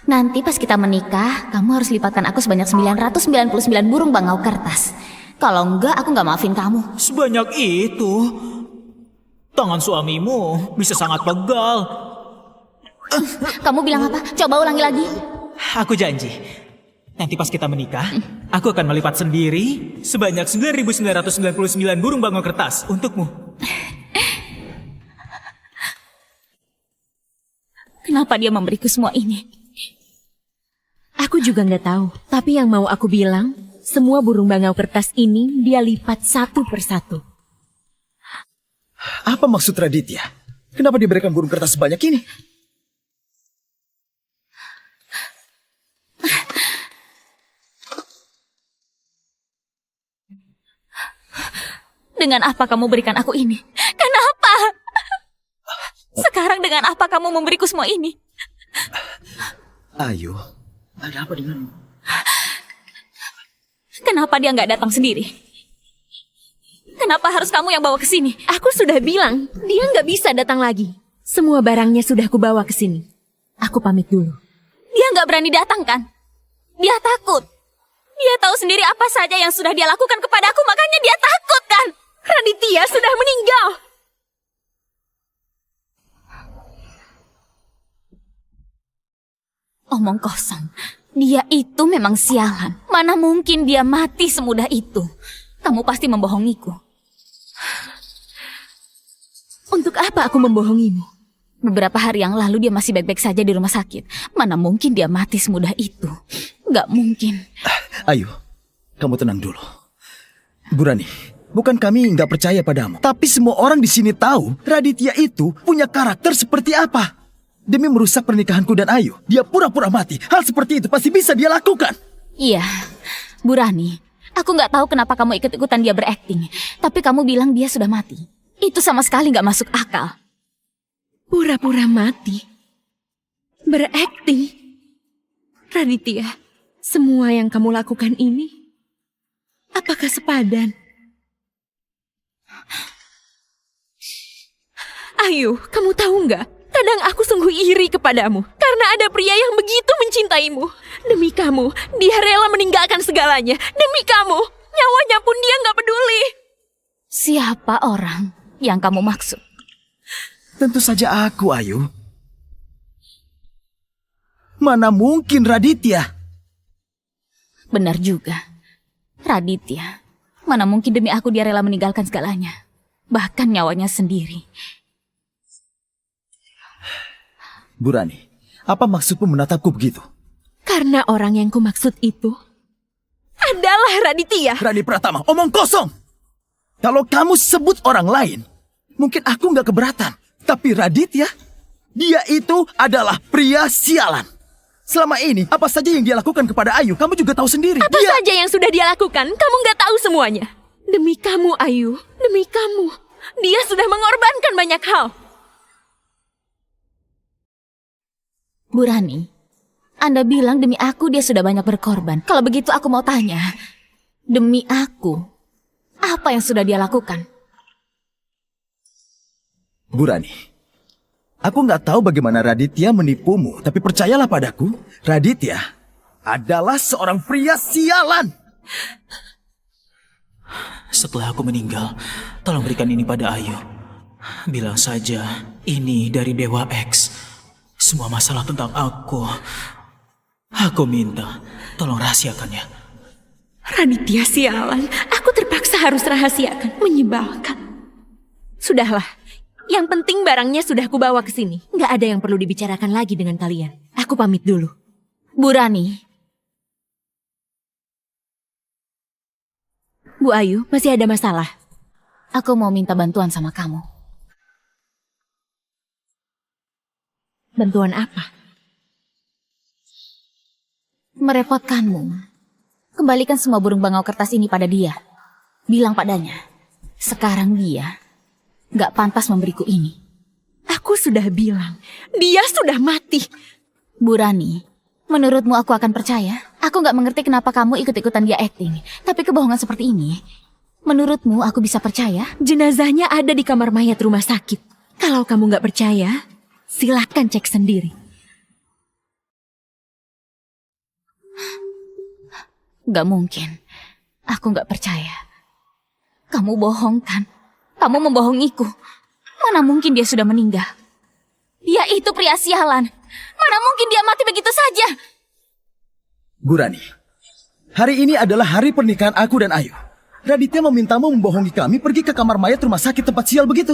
[SPEAKER 4] Nanti pas kita menikah, kamu harus lipatkan aku sebanyak 999 burung bangau kertas. Kalau enggak, aku nggak maafin kamu.
[SPEAKER 2] Sebanyak itu? Tangan suamimu bisa sangat pegal.
[SPEAKER 4] Kamu bilang apa? Coba ulangi lagi.
[SPEAKER 2] Aku janji, nanti pas kita menikah, aku akan melipat sendiri sebanyak 9.999 burung bangau kertas untukmu.
[SPEAKER 4] Kenapa dia memberiku semua ini?
[SPEAKER 8] Aku juga nggak tahu. Tapi yang mau aku bilang, semua burung bangau kertas ini dia lipat satu persatu.
[SPEAKER 5] Apa maksud Raditya? Kenapa diberikan burung kertas sebanyak ini?
[SPEAKER 4] Dengan apa kamu berikan aku ini? Kenapa? Sekarang dengan apa kamu memberiku semua ini?
[SPEAKER 5] Ayu, ada apa denganmu?
[SPEAKER 4] Kenapa dia nggak datang sendiri? Kenapa harus kamu yang bawa ke sini?
[SPEAKER 8] Aku sudah bilang, dia nggak bisa datang lagi. Semua barangnya sudah kubawa ke sini. Aku pamit dulu.
[SPEAKER 4] Dia nggak berani datang kan? Dia takut. Dia tahu sendiri apa saja yang sudah dia lakukan kepadaku, makanya dia takut kan?
[SPEAKER 8] Raditya sudah meninggal.
[SPEAKER 4] Omong kosong. Dia itu memang sialan. Mana mungkin dia mati semudah itu? Kamu pasti membohongiku.
[SPEAKER 8] Untuk apa aku membohongimu?
[SPEAKER 4] Beberapa hari yang lalu dia masih baik-baik saja di rumah sakit. Mana mungkin dia mati semudah itu? Gak mungkin.
[SPEAKER 5] Ayu, kamu tenang dulu. Bu Rani, bukan kami nggak percaya padamu. Tapi semua orang di sini tahu Raditya itu punya karakter seperti apa. Demi merusak pernikahanku dan Ayu, dia pura-pura mati. Hal seperti itu pasti bisa dia lakukan.
[SPEAKER 4] Iya, Bu Rani. Aku gak tahu kenapa kamu ikut-ikutan dia berakting. Tapi kamu bilang dia sudah mati. Itu sama sekali gak masuk akal.
[SPEAKER 8] Pura-pura mati? Berakting? Raditya, semua yang kamu lakukan ini, apakah sepadan? Ayu, kamu tahu nggak? Kadang aku sungguh iri kepadamu karena ada pria yang begitu mencintaimu. Demi kamu, dia rela meninggalkan segalanya. Demi kamu, nyawanya pun dia nggak peduli.
[SPEAKER 4] Siapa orang yang kamu maksud?
[SPEAKER 5] Tentu saja aku, Ayu. Mana mungkin Raditya?
[SPEAKER 4] Benar juga. Raditya. Mana mungkin demi aku dia rela meninggalkan segalanya. Bahkan nyawanya sendiri.
[SPEAKER 5] Bu Rani, apa maksudmu menatapku begitu?
[SPEAKER 8] Karena orang yang kumaksud itu adalah Raditya.
[SPEAKER 5] Rani Pratama, omong kosong! Kalau kamu sebut orang lain, mungkin aku nggak keberatan. Tapi Raditya, dia itu adalah pria sialan. Selama ini, apa saja yang dia lakukan kepada Ayu, kamu juga tahu sendiri.
[SPEAKER 8] Apa saja yang sudah dia lakukan, kamu nggak tahu semuanya. Demi kamu, Ayu, demi kamu, dia sudah mengorbankan banyak hal.
[SPEAKER 4] Bu Rani, Anda bilang demi aku dia sudah banyak berkorban. Kalau begitu aku mau tanya, demi aku, apa yang sudah dia lakukan?
[SPEAKER 5] Bu Rani, aku nggak tahu bagaimana Raditya menipumu, tapi percayalah padaku, Raditya adalah seorang pria sialan.
[SPEAKER 2] Setelah aku meninggal, tolong berikan ini pada Ayu. Bilang saja, ini dari Dewa X. Semua masalah tentang aku minta, tolong rahasiakannya.
[SPEAKER 8] Raditya sialan, aku terpaksa harus rahasiakan, menyebalkan. Sudahlah, yang penting barangnya sudah kubawa ke sini. Nggak ada yang perlu dibicarakan lagi dengan kalian. Aku pamit dulu.
[SPEAKER 4] Bu Rani,
[SPEAKER 8] Bu Ayu, masih ada masalah?
[SPEAKER 4] aku mau minta bantuan sama kamu.
[SPEAKER 8] Bantuan apa?
[SPEAKER 4] Merepotkanmu. Kembalikan semua burung bangau kertas ini pada dia. Bilang padanya, sekarang dia gak pantas memberiku ini.
[SPEAKER 8] Aku sudah bilang, dia sudah mati.
[SPEAKER 4] Bu Rani, menurutmu aku akan percaya? Aku gak mengerti kenapa kamu ikut-ikutan dia acting. Tapi kebohongan seperti ini, menurutmu aku bisa percaya?
[SPEAKER 8] Jenazahnya ada di kamar mayat rumah sakit. Kalau kamu gak percaya, silakan cek sendiri.
[SPEAKER 4] Gak mungkin. Aku gak percaya. Kamu bohong kan? Kamu membohongiku. Mana mungkin dia sudah meninggal? Dia itu pria sialan. Mana mungkin dia mati begitu saja?
[SPEAKER 5] Bu Rani, hari ini adalah hari pernikahan aku dan Ayu. Raditya memintamu membohongi kami pergi ke kamar mayat rumah sakit tempat sial begitu.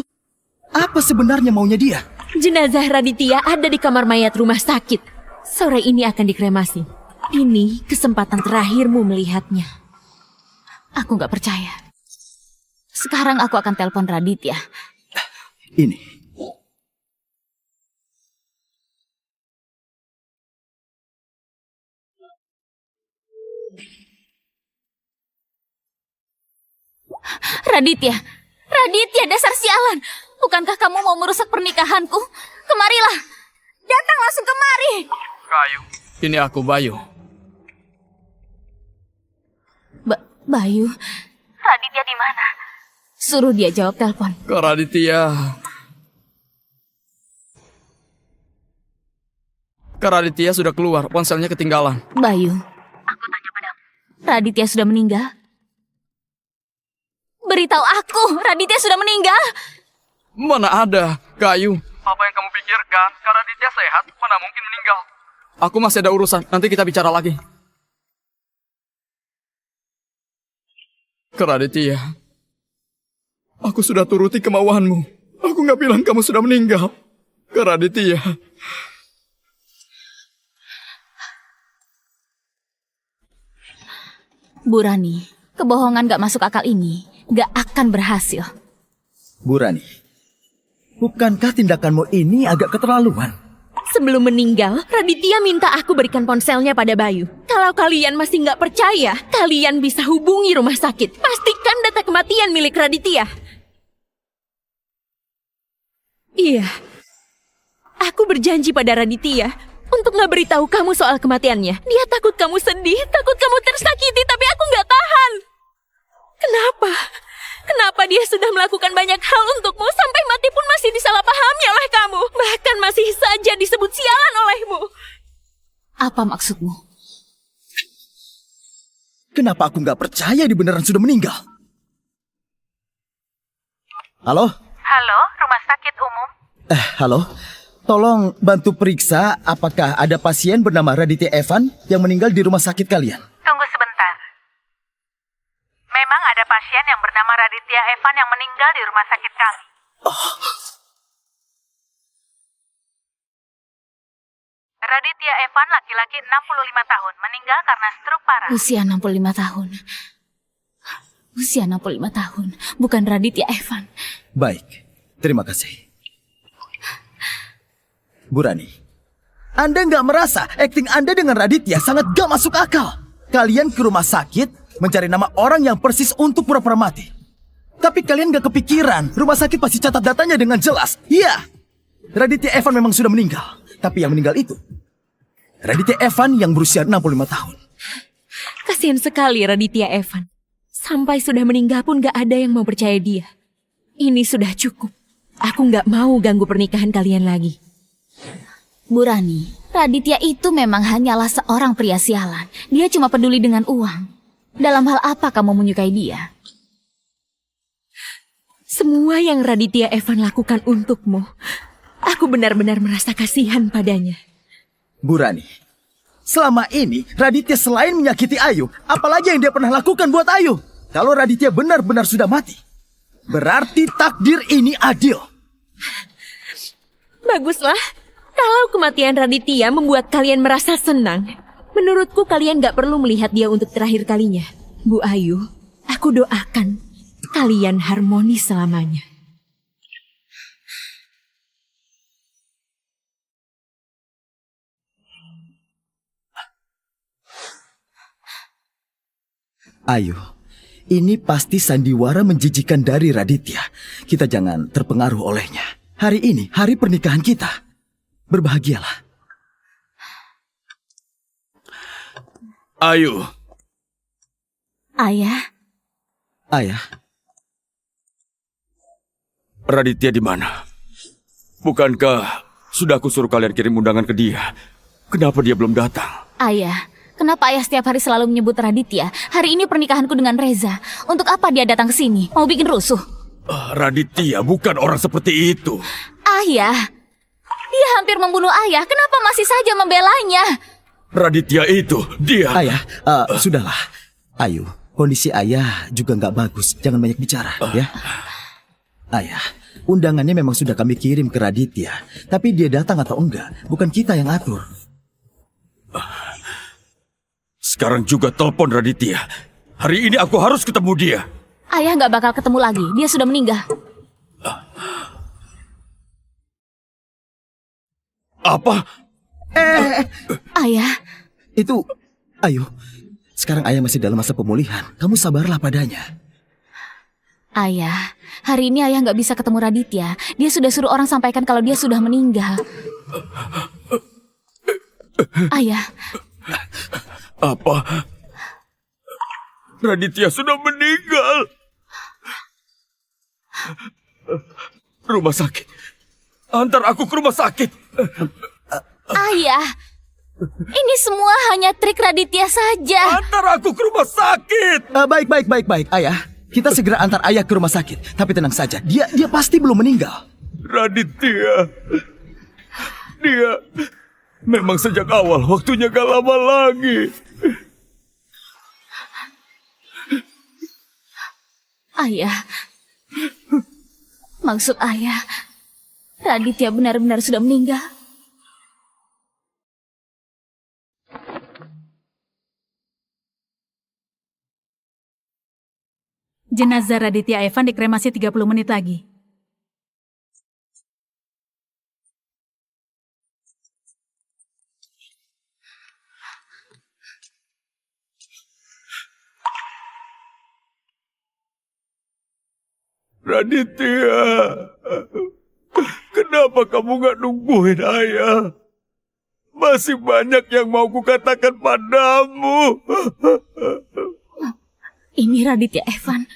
[SPEAKER 5] Apa sebenarnya maunya dia?
[SPEAKER 8] Jenazah Raditya ada di kamar mayat rumah sakit. Sore ini akan dikremasi. Ini kesempatan terakhirmu melihatnya.
[SPEAKER 4] Aku gak percaya. Sekarang aku akan telepon Raditya.
[SPEAKER 5] Ini.
[SPEAKER 4] Raditya! Raditya, dasar sialan! Bukankah kamu mau merusak pernikahanku? Kemarilah! Datang langsung kemari!
[SPEAKER 1] Kayu. Ini aku, Bayu.
[SPEAKER 4] Bayu? Raditya di mana? Suruh dia jawab telepon.
[SPEAKER 1] Kak Raditya. Kak Raditya sudah keluar, ponselnya ketinggalan.
[SPEAKER 4] Bayu. Aku tanya padamu. Raditya sudah meninggal? Beritahu aku, Raditya sudah meninggal?
[SPEAKER 1] Mana ada, Kayu. Apa yang kamu pikirkan? Kak Raditya sehat, mana mungkin meninggal. Aku masih ada urusan, nanti kita bicara lagi. Kak Raditya, aku sudah turuti kemauanmu. Aku nggak bilang kamu sudah meninggal. Kak Raditya.
[SPEAKER 4] Bu Rani, kebohongan gak masuk akal ini gak akan berhasil.
[SPEAKER 5] Bu Rani, bukankah tindakanmu ini agak keterlaluan?
[SPEAKER 8] Sebelum meninggal, Raditya minta aku berikan ponselnya pada Bayu. Kalau kalian masih nggak percaya, kalian bisa hubungi rumah sakit. Pastikan data kematian milik Raditya. Iya, aku berjanji pada Raditya untuk nggak beritahu kamu soal kematiannya. Dia takut kamu sedih, takut kamu tersakiti, tapi aku nggak tahan. Kenapa? Kenapa dia sudah melakukan banyak hal untukmu sampai mati pun masih disalahpahami oleh kamu? Bahkan masih saja disebut sialan olehmu.
[SPEAKER 4] Apa maksudmu?
[SPEAKER 5] Kenapa aku nggak percaya dia beneran sudah meninggal? Halo?
[SPEAKER 6] Halo, rumah sakit umum.
[SPEAKER 5] Halo? Tolong bantu periksa apakah ada pasien bernama Raditya Evan yang meninggal di rumah sakit kalian.
[SPEAKER 6] Tunggu sebentar. Memang ada pasien yang bernama Raditya Evan yang meninggal di rumah sakit kami. Raditya Evan laki-laki 65 tahun, meninggal karena stroke parah.
[SPEAKER 4] Usia 65 tahun. Usia 65 tahun. Bukan Raditya Evan.
[SPEAKER 5] Baik, terima kasih. Bu Rani, Anda nggak merasa akting Anda dengan Raditya sangat gak masuk akal? Kalian ke rumah sakit mencari nama orang yang persis untuk pura-pura mati. Tapi kalian gak kepikiran, rumah sakit pasti catat datanya dengan jelas. Iya, Raditya Evan memang sudah meninggal. Tapi yang meninggal itu Raditya Evan yang berusia 65 tahun.
[SPEAKER 8] Kasihan sekali Raditya Evan. Sampai sudah meninggal pun gak ada yang mau percaya dia. Ini sudah cukup. Aku gak mau ganggu pernikahan kalian lagi.
[SPEAKER 4] Bu Rani, Raditya itu memang hanyalah seorang pria sialan. Dia cuma peduli dengan uang. Dalam hal apa kamu menyukai dia?
[SPEAKER 8] Semua yang Raditya Evan lakukan untukmu, aku benar-benar merasa kasihan padanya.
[SPEAKER 5] Bu Rani, selama ini Raditya selain menyakiti Ayu, apalagi yang dia pernah lakukan buat Ayu? Kalau Raditya benar-benar sudah mati, berarti takdir ini adil.
[SPEAKER 8] Baguslah, kalau kematian Raditya membuat kalian merasa senang, menurutku kalian gak perlu melihat dia untuk terakhir kalinya. Bu Ayu, aku doakan kalian harmonis selamanya.
[SPEAKER 5] Ayu, ini pasti sandiwara menjijikan dari Raditya. Kita jangan terpengaruh olehnya. Hari ini, hari pernikahan kita. Berbahagialah.
[SPEAKER 3] Ayu,
[SPEAKER 4] Ayah,
[SPEAKER 5] Ayah,
[SPEAKER 3] Raditya di mana? Bukankah sudah aku suruh kalian kirim undangan ke dia? Kenapa dia belum datang?
[SPEAKER 4] ayah. Kenapa ayah setiap hari selalu menyebut Raditya? Hari ini pernikahanku dengan Reza. Untuk apa dia datang ke sini? Mau bikin rusuh?
[SPEAKER 3] Raditya bukan orang seperti itu.
[SPEAKER 4] Ayah, dia hampir membunuh ayah. Kenapa masih saja membelanya?
[SPEAKER 3] Raditya itu, dia...
[SPEAKER 5] Ayah, sudahlah. Ayu, kondisi ayah juga nggak bagus. Jangan banyak bicara, ya. Ayah, undangannya memang sudah kami kirim ke Raditya. Tapi dia datang atau enggak, bukan kita yang atur.
[SPEAKER 3] Sekarang juga telepon Raditya. Hari ini aku harus ketemu dia.
[SPEAKER 4] Ayah nggak bakal ketemu lagi. Dia sudah meninggal.
[SPEAKER 3] Apa?
[SPEAKER 4] Ayah,
[SPEAKER 5] Itu, Ayu, sekarang ayah masih dalam masa pemulihan. Kamu sabarlah padanya.
[SPEAKER 4] ayah. Hari ini ayah nggak bisa ketemu Raditya. Dia sudah suruh orang sampaikan kalau dia sudah meninggal. Ayah,
[SPEAKER 3] Apa? Raditya sudah meninggal. Rumah sakit. Antar aku ke rumah sakit.
[SPEAKER 4] ayah. Ini semua hanya trik Raditya saja.
[SPEAKER 3] Antar aku ke rumah sakit.
[SPEAKER 5] Baik, Ayah. Kita segera antar ayah ke rumah sakit. Tapi tenang saja, dia pasti belum meninggal.
[SPEAKER 3] Raditya. Dia memang sejak awal waktunya gak lama lagi.
[SPEAKER 4] Ayah. Maksud ayah, Raditya benar-benar sudah meninggal.
[SPEAKER 6] Jenazah Raditya Evan dikremasi 30 menit lagi.
[SPEAKER 3] Raditya. Kenapa kamu gak nungguin ayah? Masih banyak yang mau kukatakan padamu.
[SPEAKER 4] Ini Raditya Evan.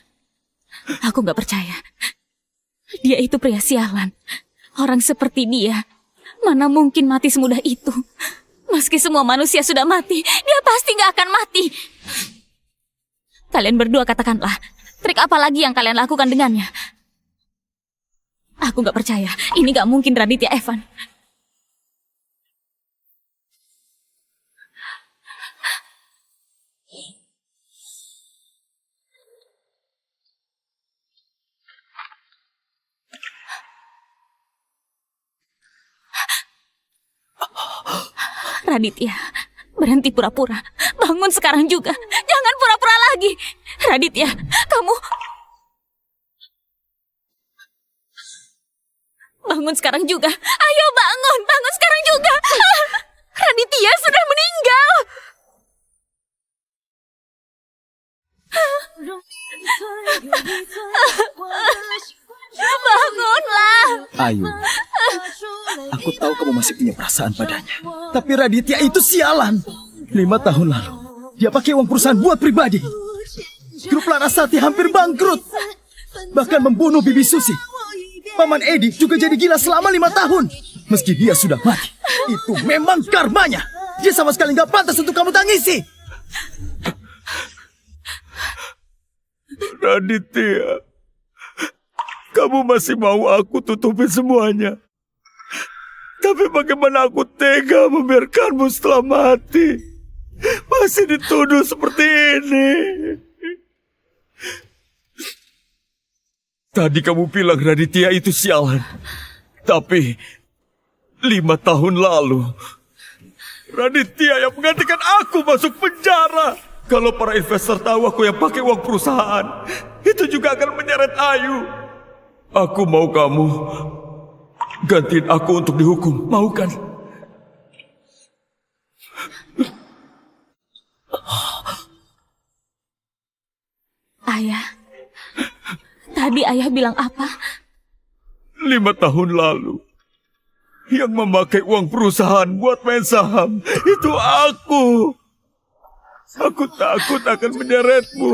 [SPEAKER 4] Aku gak percaya. Dia itu pria sialan. Orang seperti dia, mana mungkin mati semudah itu. Meski semua manusia sudah mati, dia pasti gak akan mati. Kalian berdua katakanlah, trik apa lagi yang kalian lakukan dengannya? Aku gak percaya. Ini gak mungkin Raditya Evan. Raditya, berhenti pura-pura. Bangun sekarang juga. Jangan pura-pura lagi. Raditya, kamu... Bangun sekarang juga. Ayo bangun, bangun sekarang juga. Raditya sudah meninggal. Bangunlah.
[SPEAKER 5] Ayu, aku tahu kamu masih punya perasaan padanya. Tapi Raditya itu sialan. 5 tahun lalu, dia pakai uang perusahaan buat pribadi. Grup Larasati hampir bangkrut. Bahkan membunuh Bibi Susi. Paman Edi juga jadi gila selama 5 tahun. Meski dia sudah mati, itu memang karmanya. Dia sama sekali nggak pantas untuk kamu tangisi.
[SPEAKER 3] Raditya. Kamu masih mau aku tutupin semuanya. Tapi bagaimana aku tega membiarkanmu setelah mati? Masih dituduh seperti ini. Tadi kamu bilang Raditya itu sialan. Tapi 5 tahun lalu, Raditya yang menggantikan aku masuk penjara. Kalau para investor tahu aku yang pakai uang perusahaan, itu juga akan menyeret Ayu. Aku mau kamu gantiin aku untuk dihukum, mau kan?
[SPEAKER 4] Ayah, tadi ayah bilang apa?
[SPEAKER 3] 5 tahun lalu, yang memakai uang perusahaan buat main saham, itu aku. Aku takut akan menyeretmu.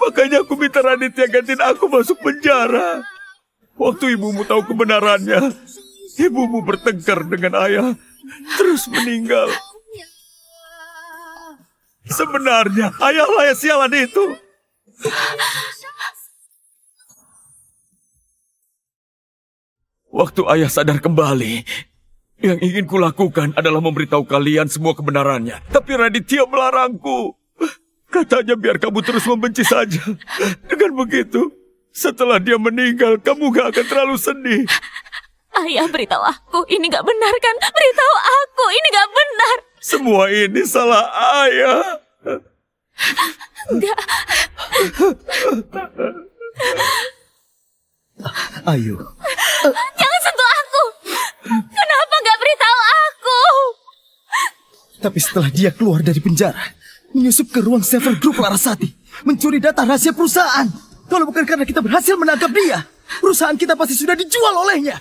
[SPEAKER 3] Makanya aku minta Raditya gantiin aku masuk penjara. Waktu ibumu tahu kebenarannya, ibumu bertengkar dengan ayah, terus meninggal. Sebenarnya ayahlah yang sialan itu. Waktu ayah sadar kembali, yang ingin kulakukan adalah memberitahu kalian semua kebenarannya. Tapi Raditya melarangku. Katanya biar kamu terus membenci saja. Dengan begitu, setelah dia meninggal, kamu gak akan terlalu sedih.
[SPEAKER 4] Ayah, beritahu aku, ini gak benar kan? Beritahu aku, ini gak benar.
[SPEAKER 3] Semua ini salah ayah.
[SPEAKER 4] Enggak.
[SPEAKER 5] Ayu,
[SPEAKER 4] Jangan sentuh aku. Kenapa gak beritahu aku?
[SPEAKER 5] tapi setelah dia keluar dari penjara, menyusup ke ruang server grup Larasati, mencuri data rahasia perusahaan. Kalau bukan karena kita berhasil menangkap dia, perusahaan kita pasti sudah dijual olehnya.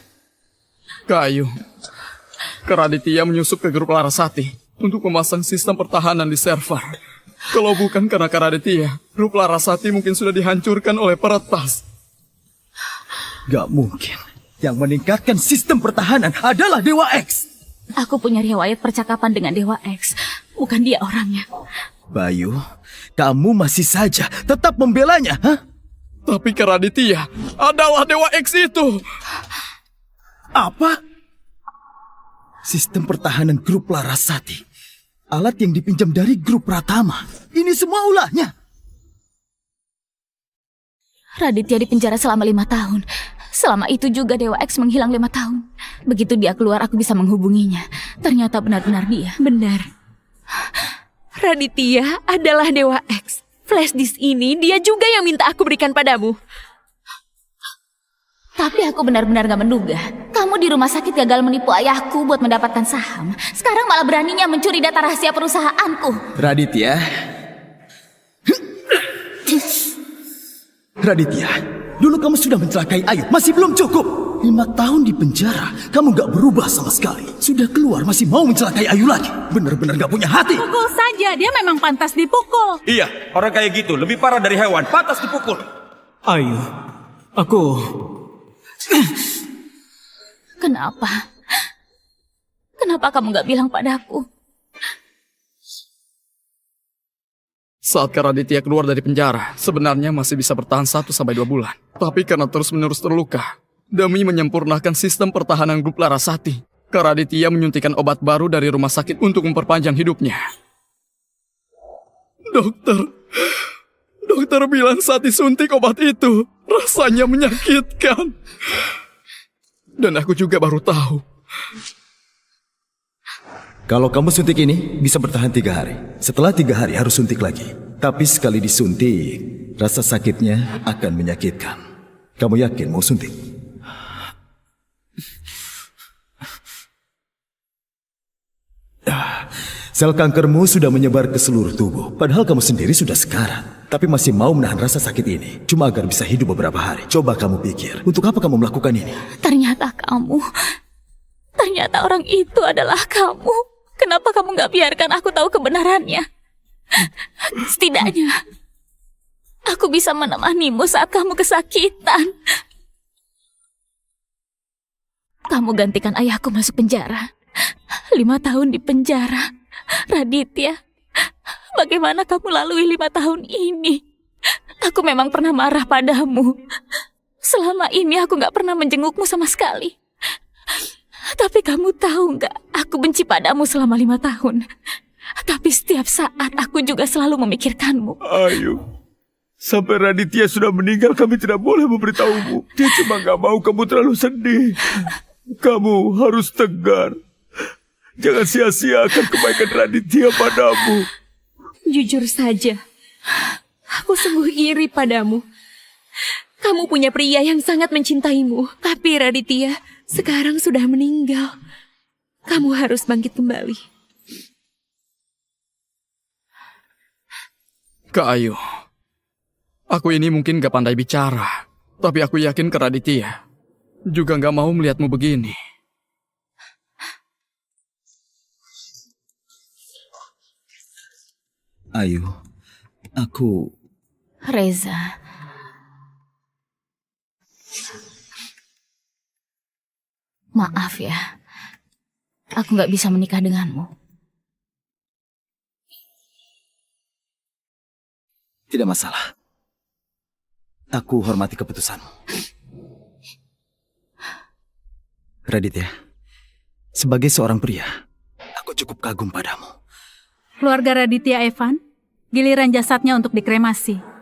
[SPEAKER 1] Kayu. Raditya menyusup ke grup Larasati untuk memasang sistem pertahanan di server. Kalau bukan karena Raditya, grup Larasati mungkin sudah dihancurkan oleh peretas.
[SPEAKER 5] Gak mungkin. Yang meningkatkan sistem pertahanan adalah Dewa X.
[SPEAKER 4] Aku punya riwayat percakapan dengan Dewa X. Bukan dia orangnya.
[SPEAKER 5] Bayu, kamu masih saja tetap membelanya, hah?
[SPEAKER 1] Tapi Raditya adalah Dewa X itu.
[SPEAKER 5] Apa? Sistem pertahanan grup Larasati. Alat yang dipinjam dari grup Pratama. Ini semua ulahnya.
[SPEAKER 4] Raditya dipenjara selama 5 tahun. Selama itu juga Dewa X menghilang 5 tahun. Begitu dia keluar, aku bisa menghubunginya. Ternyata benar-benar dia.
[SPEAKER 8] Benar. Raditya adalah Dewa X. Flash disk ini dia juga yang minta aku berikan padamu.
[SPEAKER 4] Tapi aku benar-benar gak menduga. Kamu di rumah sakit gagal menipu ayahku buat mendapatkan saham. Sekarang malah beraninya mencuri data rahasia perusahaanku.
[SPEAKER 5] Raditya. Raditya, dulu kamu sudah mencelakai Ayu. Masih belum cukup. 5 tahun di penjara, kamu gak berubah sama sekali. Sudah keluar masih mau mencelakai Ayu lagi. Benar-benar gak punya hati.
[SPEAKER 6] Pukul saja, dia memang pantas dipukul.
[SPEAKER 3] Iya, orang kayak gitu lebih parah dari hewan, pantas dipukul.
[SPEAKER 2] Ayu, aku...
[SPEAKER 4] Kenapa? Kenapa kamu gak bilang padaku?
[SPEAKER 1] Saat Raditya keluar dari penjara, sebenarnya masih bisa bertahan 1-2 bulan. Tapi karena terus-menerus terluka, demi menyempurnakan sistem pertahanan grup Larasati, Raditya menyuntikkan obat baru dari rumah sakit untuk memperpanjang hidupnya. Dokter bilang saat disuntik obat itu, rasanya menyakitkan. Dan aku juga baru tahu.
[SPEAKER 5] Kalau kamu suntik ini, bisa bertahan 3 hari. Setelah 3 hari harus suntik lagi. Tapi sekali disuntik, rasa sakitnya akan menyakitkan. Kamu yakin mau suntik? Sel kankermu sudah menyebar ke seluruh tubuh. Padahal kamu sendiri sudah sekarat. Tapi masih mau menahan rasa sakit ini. Cuma agar bisa hidup beberapa hari. Coba kamu pikir, untuk apa kamu melakukan ini?
[SPEAKER 4] Ternyata orang itu adalah kamu. Kenapa kamu gak biarkan aku tahu kebenarannya? Setidaknya, aku bisa menemanimu saat kamu kesakitan. Kamu gantikan ayahku masuk penjara. 5 tahun di penjara. Raditya, bagaimana kamu lalui 5 tahun ini? Aku memang pernah marah padamu. Selama ini aku gak pernah menjengukmu sama sekali. Tapi kamu tahu gak, aku benci padamu selama 5 tahun. Tapi setiap saat aku juga selalu memikirkanmu.
[SPEAKER 3] Ayu, sampai Raditya sudah meninggal kami tidak boleh memberitahumu. Dia cuma gak mau kamu terlalu sedih. Kamu harus tegar. Jangan sia-siakan kebaikan Raditya padamu.
[SPEAKER 8] Jujur saja, aku sungguh iri padamu. Kamu punya pria yang sangat mencintaimu, tapi Raditya sekarang sudah meninggal. Kamu harus bangkit kembali.
[SPEAKER 1] Kak Ayu, aku ini mungkin gak pandai bicara, tapi aku yakin Kak Raditya juga gak mau melihatmu begini.
[SPEAKER 5] Ayu, aku...
[SPEAKER 4] Reza, maaf ya, aku gak bisa menikah denganmu.
[SPEAKER 5] Tidak masalah. Aku hormati keputusanmu. Raditya, sebagai seorang pria, aku cukup kagum padamu.
[SPEAKER 6] Keluarga Raditya Evan, giliran jasadnya untuk dikremasi.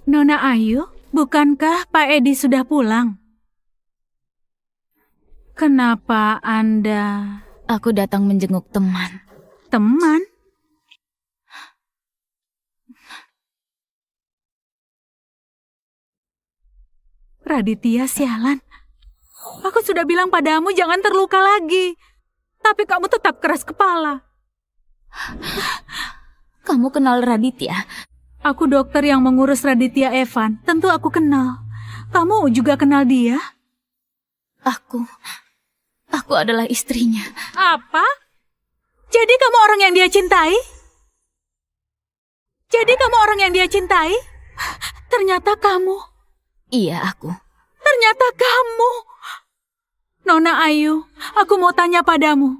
[SPEAKER 6] Nona Ayu, bukankah Pak Edi sudah pulang? Kenapa Anda...
[SPEAKER 4] Aku datang menjenguk teman.
[SPEAKER 6] Teman? Raditya, sialan. Aku sudah bilang padamu jangan terluka lagi. Tapi kamu tetap keras kepala.
[SPEAKER 4] Kamu kenal Raditya?
[SPEAKER 6] Aku dokter yang mengurus Raditya Evan. Tentu aku kenal. Kamu juga kenal dia?
[SPEAKER 4] Aku adalah istrinya.
[SPEAKER 6] Apa? Jadi kamu orang yang dia cintai? Jadi kamu orang yang dia cintai? Ternyata kamu.
[SPEAKER 4] Iya, aku.
[SPEAKER 6] Ternyata kamu. Nona Ayu, aku mau tanya padamu.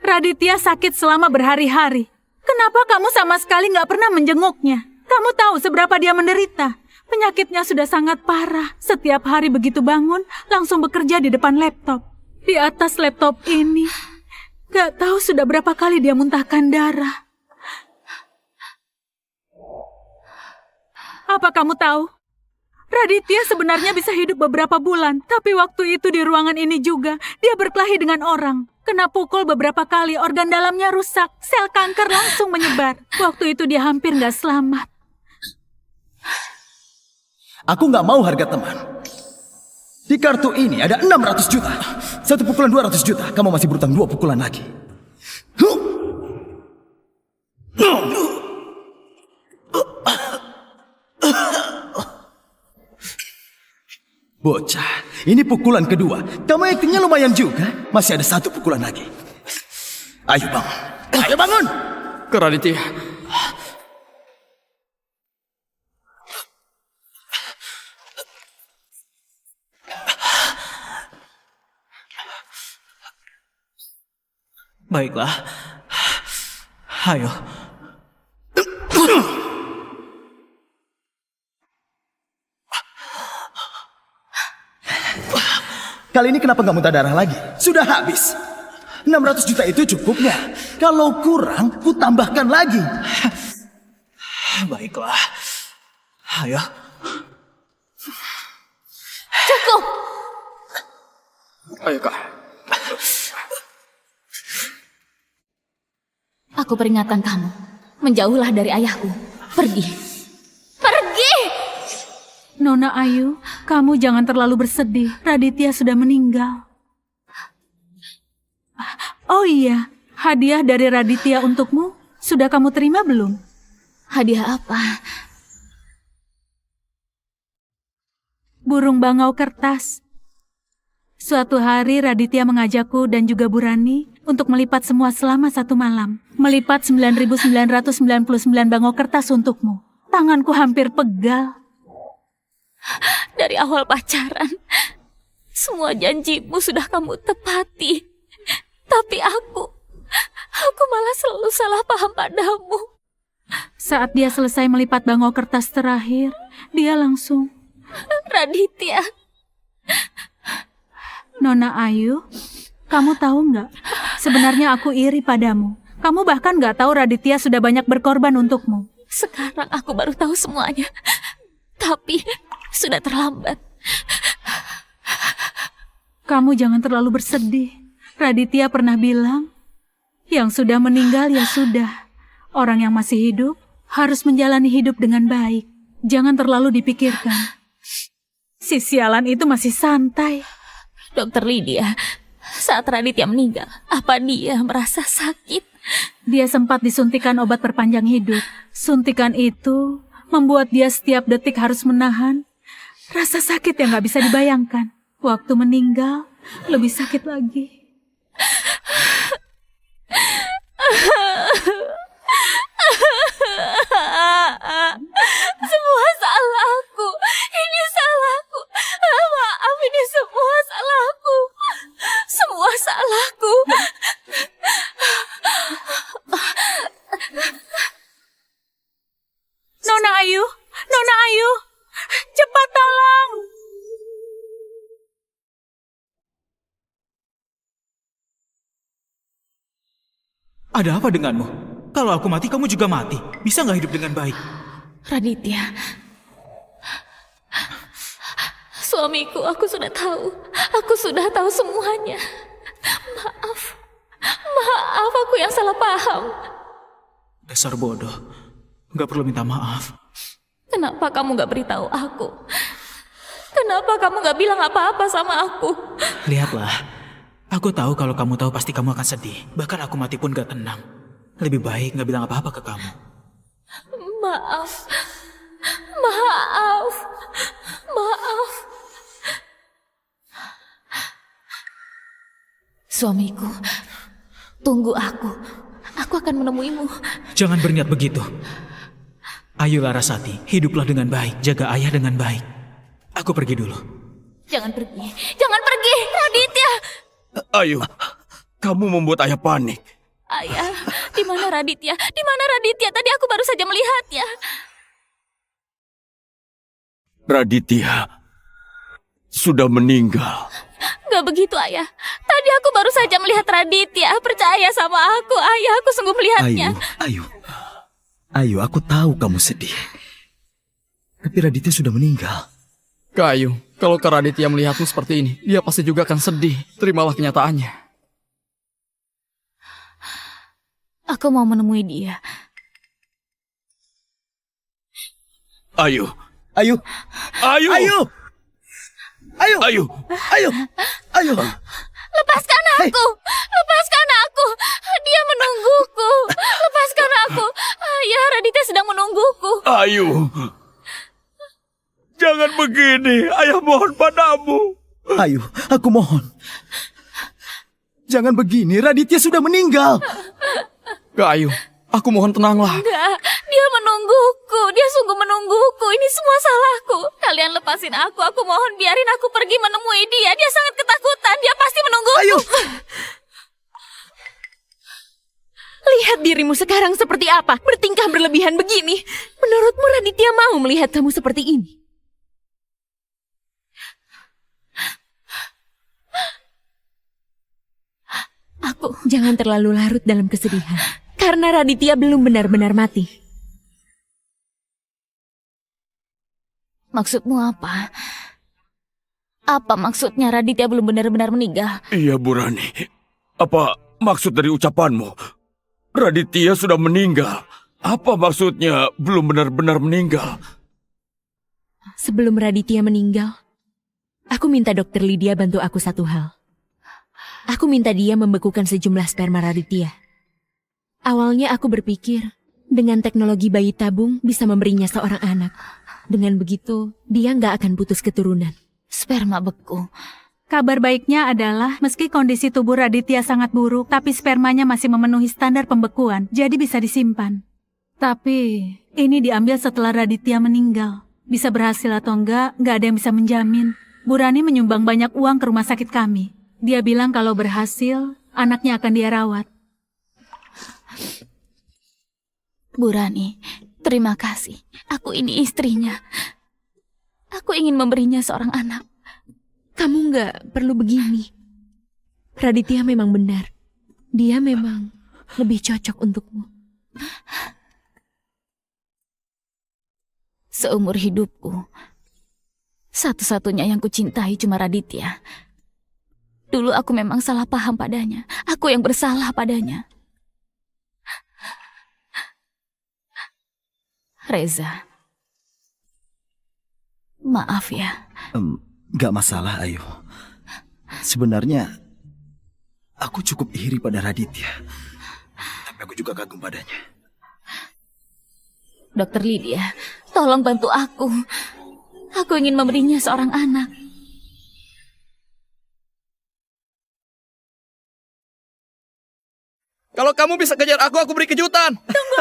[SPEAKER 6] Raditya sakit selama berhari-hari. Kenapa kamu sama sekali nggak pernah menjenguknya? Kamu tahu seberapa dia menderita? Penyakitnya sudah sangat parah. Setiap hari begitu bangun, langsung bekerja di depan laptop. Di atas laptop ini, gak tahu sudah berapa kali dia muntahkan darah. Apa kamu tahu? Raditya sebenarnya bisa hidup beberapa bulan, tapi waktu itu di ruangan ini juga, dia berkelahi dengan orang. Kena pukul beberapa kali, organ dalamnya rusak, sel kanker langsung menyebar. Waktu itu dia hampir gak selamat.
[SPEAKER 5] Aku nggak mau harga teman. Di kartu ini ada 600 juta. Satu pukulan 200 juta. Kamu masih berutang 2 pukulan lagi. Bocah, ini pukulan kedua. Kamu aktingnya lumayan juga. Masih ada 1 pukulan lagi. Ayo bangun. Ayo bangun.
[SPEAKER 1] Kak Raditya,
[SPEAKER 2] Baiklah. Ayo.
[SPEAKER 5] Kali ini kenapa nggak muntah darah lagi? Sudah habis. 600 juta itu cukup nggak? Kalau kurang, ku tambahkan lagi.
[SPEAKER 2] Baiklah. Ayo.
[SPEAKER 4] Cukup!
[SPEAKER 1] ayo Kak.
[SPEAKER 4] Aku peringatkan kamu. Menjauhlah dari ayahku. Pergi. Pergi!
[SPEAKER 6] Nona Ayu, kamu jangan terlalu bersedih. Raditya sudah meninggal. Oh iya, hadiah dari Raditya untukmu sudah kamu terima belum?
[SPEAKER 4] Hadiah apa?
[SPEAKER 6] Burung bangau kertas. Suatu hari Raditya mengajakku dan juga Burani untuk melipat semua selama 1 malam. Melipat 9.999 bangau kertas untukmu. Tanganku hampir pegal.
[SPEAKER 4] Dari awal pacaran, semua janjimu sudah kamu tepati. Tapi aku malah selalu salah paham padamu.
[SPEAKER 6] Saat dia selesai melipat bangau kertas terakhir, dia langsung,
[SPEAKER 4] Raditya,
[SPEAKER 6] Nona Ayu, kamu tahu nggak? Sebenarnya aku iri padamu. Kamu bahkan nggak tahu Raditya sudah banyak berkorban untukmu.
[SPEAKER 4] sekarang aku baru tahu semuanya. Tapi sudah terlambat.
[SPEAKER 6] Kamu jangan terlalu bersedih. Raditya pernah bilang, yang sudah meninggal ya sudah. Orang yang masih hidup harus menjalani hidup dengan baik. Jangan terlalu dipikirkan. Si sialan itu masih santai.
[SPEAKER 4] Dokter Lydia, saat Raditya meninggal, apa dia merasa sakit?
[SPEAKER 6] Dia sempat disuntikan obat perpanjang hidup. Suntikan itu membuat dia setiap detik harus menahan rasa sakit yang gak bisa dibayangkan. Waktu meninggal, lebih sakit lagi.
[SPEAKER 4] Semua salahku. Ini salahku. Maaf, ini semua salahku. Semua salahku.
[SPEAKER 6] Nona Ayu, Nona Ayu, cepat tolong.
[SPEAKER 2] Ada apa denganmu? Kalau aku mati, kamu juga mati. Bisa nggak hidup dengan baik?
[SPEAKER 4] Raditya, suamiku, aku sudah tahu. Aku sudah tahu semuanya. Maaf. Maaf, aku yang salah paham.
[SPEAKER 2] Dasar bodoh. Nggak perlu minta maaf.
[SPEAKER 4] Kenapa kamu gak beritahu aku? Kenapa kamu gak bilang apa-apa sama aku?
[SPEAKER 2] Lihatlah. Aku tahu kalau kamu tahu pasti kamu akan sedih. Bahkan aku mati pun gak tenang. Lebih baik nggak bilang apa-apa ke kamu.
[SPEAKER 4] Maaf. Maaf. Maaf. Suamiku, tunggu aku. Aku akan menemuimu.
[SPEAKER 2] Jangan berniat begitu. Ayo Larasati, hiduplah dengan baik. Jaga ayah dengan baik. Aku pergi dulu.
[SPEAKER 4] Jangan pergi. Jangan pergi, Raditya.
[SPEAKER 3] Ayu, kamu membuat ayah panik.
[SPEAKER 4] Ayah, di mana Raditya? Di mana Raditya? Tadi aku baru saja melihatnya.
[SPEAKER 3] Raditya sudah meninggal.
[SPEAKER 4] Gak begitu, Ayah. Tadi aku baru saja melihat Raditya. Percaya sama aku, Ayah. Aku sungguh melihatnya.
[SPEAKER 5] Ayu, aku tahu kamu sedih. Tapi Raditya sudah meninggal.
[SPEAKER 1] Kak Ayu, kalau Kak Raditya melihatmu seperti ini, dia pasti juga akan sedih. Terimalah kenyataannya.
[SPEAKER 4] Aku mau menemui dia.
[SPEAKER 3] Ayu,
[SPEAKER 5] Ayu,
[SPEAKER 3] Ayu,
[SPEAKER 5] Ayu, Ayu,
[SPEAKER 3] Ayu.
[SPEAKER 5] Ayu, Ayu.
[SPEAKER 4] Lepaskan aku! Lepaskan aku! Dia menungguku! Lepaskan aku! Ayah, Raditya sedang menungguku.
[SPEAKER 3] Ayu, jangan begini. Ayah mohon padamu.
[SPEAKER 5] Ayu, aku mohon. Jangan begini, Raditya sudah meninggal.
[SPEAKER 1] Kak Ayu, aku mohon tenanglah.
[SPEAKER 4] Enggak, dia menungguku. Dia sungguh menungguku. Ini semua salahku. Kalian lepasin aku. Aku mohon biarin aku pergi menemui dia. Dia sangat ketakutan. Dia pasti menungguku.
[SPEAKER 5] Ayu!
[SPEAKER 8] Lihat dirimu sekarang seperti apa, bertingkah berlebihan begini. Menurutmu Raditya mau melihat kamu seperti ini? Jangan terlalu larut dalam kesedihan, karena Raditya belum benar-benar mati.
[SPEAKER 4] Maksudmu apa? Apa maksudnya Raditya belum benar-benar meninggal?
[SPEAKER 3] Iya, Bu Rani. Apa maksud dari ucapanmu? Raditya sudah meninggal. Apa maksudnya belum benar-benar meninggal?
[SPEAKER 8] Sebelum Raditya meninggal, aku minta Dokter Lydia bantu aku satu hal. Aku minta dia membekukan sejumlah sperma Raditya. Awalnya aku berpikir, dengan teknologi bayi tabung bisa memberinya seorang anak. Dengan begitu, dia nggak akan putus keturunan.
[SPEAKER 4] Sperma beku.
[SPEAKER 6] Kabar baiknya adalah, meski kondisi tubuh Raditya sangat buruk, tapi spermanya masih memenuhi standar pembekuan, jadi bisa disimpan. Tapi, ini diambil setelah Raditya meninggal. Bisa berhasil atau enggak ada yang bisa menjamin. Bu Rani menyumbang banyak uang ke rumah sakit kami. Dia bilang kalau berhasil, anaknya akan dia rawat.
[SPEAKER 4] Bu Rani, terima kasih. Aku ini istrinya. Aku ingin memberinya seorang anak.
[SPEAKER 8] Kamu nggak perlu begini. Raditya memang benar. Dia memang lebih cocok untukmu.
[SPEAKER 4] Seumur hidupku, satu-satunya yang kucintai cuma Raditya. Dulu aku memang salah paham padanya. Aku yang bersalah padanya. Reza, maaf ya.
[SPEAKER 5] Gak masalah, Ayu. Sebenarnya, aku cukup iri pada Raditya. Tapi aku juga kagum padanya.
[SPEAKER 4] Dokter Lydia, tolong bantu aku. Aku ingin memberinya seorang anak.
[SPEAKER 1] Kalau kamu bisa kejar aku beri kejutan.
[SPEAKER 6] Tunggu!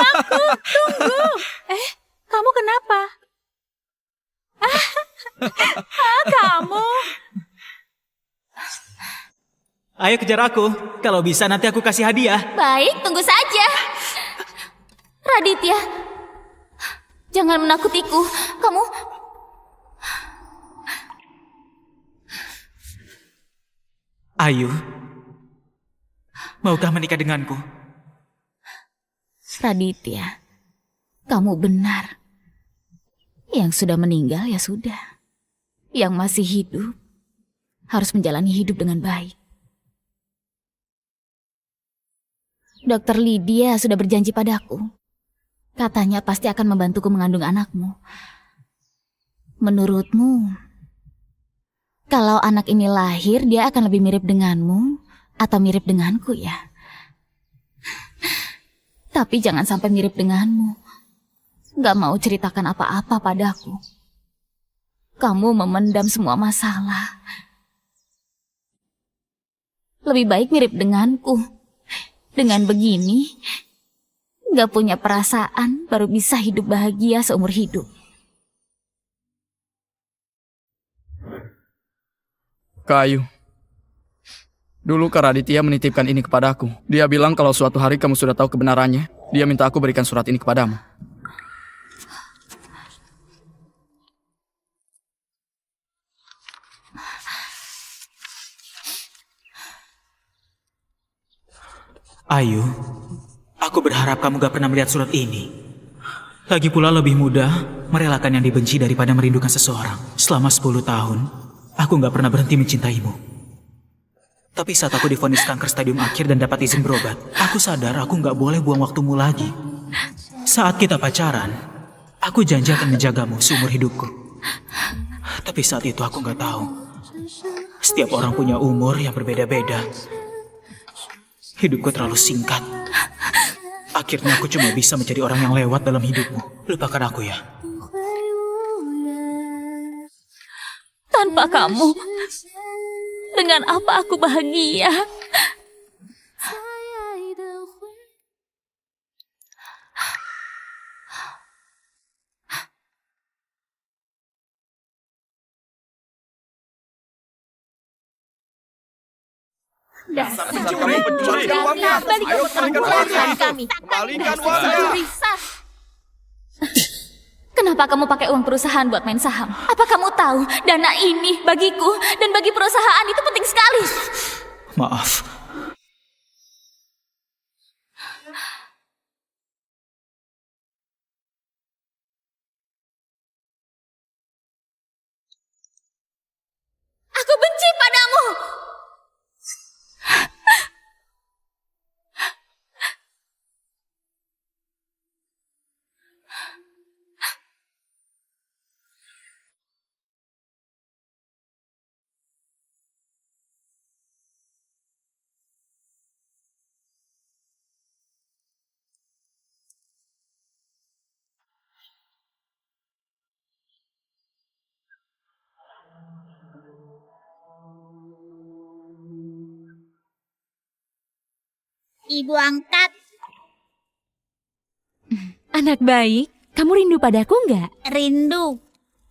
[SPEAKER 6] Kamu kenapa? Kamu?
[SPEAKER 2] Ayo kejar aku. Kalau bisa nanti aku kasih hadiah.
[SPEAKER 4] Baik, tunggu saja. Raditya, jangan menakutiku. Kamu...
[SPEAKER 2] Ayu, maukah menikah denganku?
[SPEAKER 4] Raditya, kamu benar. Yang sudah meninggal ya sudah. Yang masih hidup harus menjalani hidup dengan baik. Dokter Lydia sudah berjanji padaku. Katanya pasti akan membantuku mengandung anakmu. Menurutmu, kalau anak ini lahir, dia akan lebih mirip denganmu atau mirip denganku ya? Tapi jangan sampai mirip denganmu. Gak mau ceritakan apa-apa padaku. Kamu memendam semua masalah. Lebih baik mirip denganku. Dengan begini, gak punya perasaan, baru bisa hidup bahagia seumur hidup.
[SPEAKER 1] Kak Ayu, dulu Kak Raditya menitipkan ini kepadaku. Dia bilang kalau suatu hari kamu sudah tahu kebenarannya, dia minta aku berikan surat ini kepadamu.
[SPEAKER 2] Ayu, aku berharap kamu gak pernah melihat surat ini. Lagi pula lebih mudah merelakan yang dibenci daripada merindukan seseorang. Selama 10 tahun, aku gak pernah berhenti mencintaimu. Tapi saat aku divonis kanker stadium akhir dan dapat izin berobat, aku sadar aku gak boleh buang waktumu lagi. Saat kita pacaran, aku janji akan menjagamu seumur hidupku. Tapi saat itu aku gak tahu. Setiap orang punya umur yang berbeda-beda. Hidupku terlalu singkat. Akhirnya aku cuma bisa menjadi orang yang lewat dalam hidupmu. Lupakan aku ya.
[SPEAKER 4] Tanpa kamu, dengan apa aku bahagia? Dasar
[SPEAKER 1] Kamu pencuri uangnya. Ayo kembalikan uangnya.
[SPEAKER 4] kami.
[SPEAKER 1] Kembalikan uangnya.
[SPEAKER 4] Kenapa kamu pakai uang perusahaan buat main saham? Apa kamu tahu dana ini bagiku dan bagi perusahaan itu penting sekali?
[SPEAKER 2] Maaf.
[SPEAKER 4] Aku benci padamu.
[SPEAKER 9] Ibu angkat.
[SPEAKER 8] Anak baik, kamu rindu padaku nggak?
[SPEAKER 9] Rindu.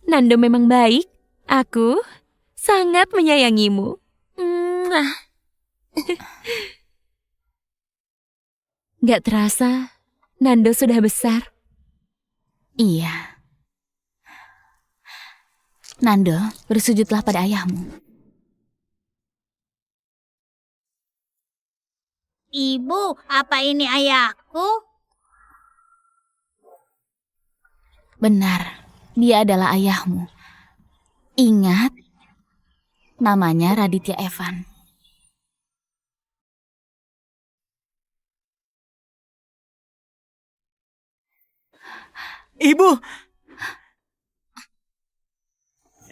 [SPEAKER 8] Nando memang baik. Aku sangat menyayangimu. Mwah. Gak terasa, Nando sudah besar.
[SPEAKER 4] Iya. Nando, bersujudlah pada ayahmu.
[SPEAKER 9] Ibu, apa ini ayahku?
[SPEAKER 4] Benar, dia adalah ayahmu. Ingat, namanya Raditya Evan.
[SPEAKER 2] Ibu!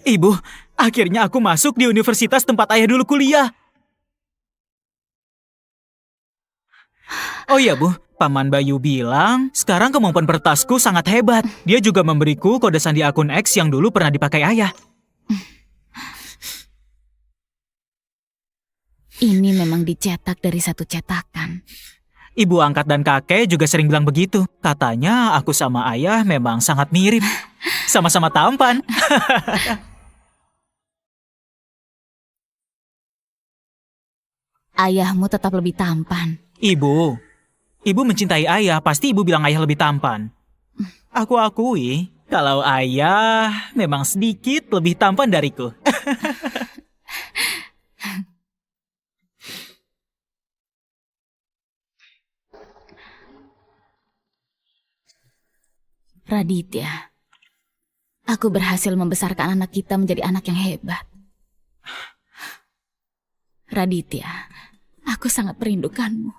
[SPEAKER 2] Ibu, akhirnya aku masuk di universitas tempat ayah dulu kuliah. Oh iya Bu, Paman Bayu bilang sekarang kemampuan peretasku sangat hebat. Dia juga memberiku kode sandi akun X yang dulu pernah dipakai ayah.
[SPEAKER 4] Ini memang dicetak dari satu cetakan.
[SPEAKER 2] Ibu angkat dan kakek juga sering bilang begitu. Katanya aku sama ayah memang sangat mirip. Sama-sama tampan.
[SPEAKER 4] Ayahmu tetap lebih tampan.
[SPEAKER 2] Ibu mencintai ayah, pasti ibu bilang ayah lebih tampan. Aku akui, kalau ayah memang sedikit lebih tampan dariku.
[SPEAKER 4] Raditya, aku berhasil membesarkan anak kita menjadi anak yang hebat. Raditya, aku sangat merindukanmu.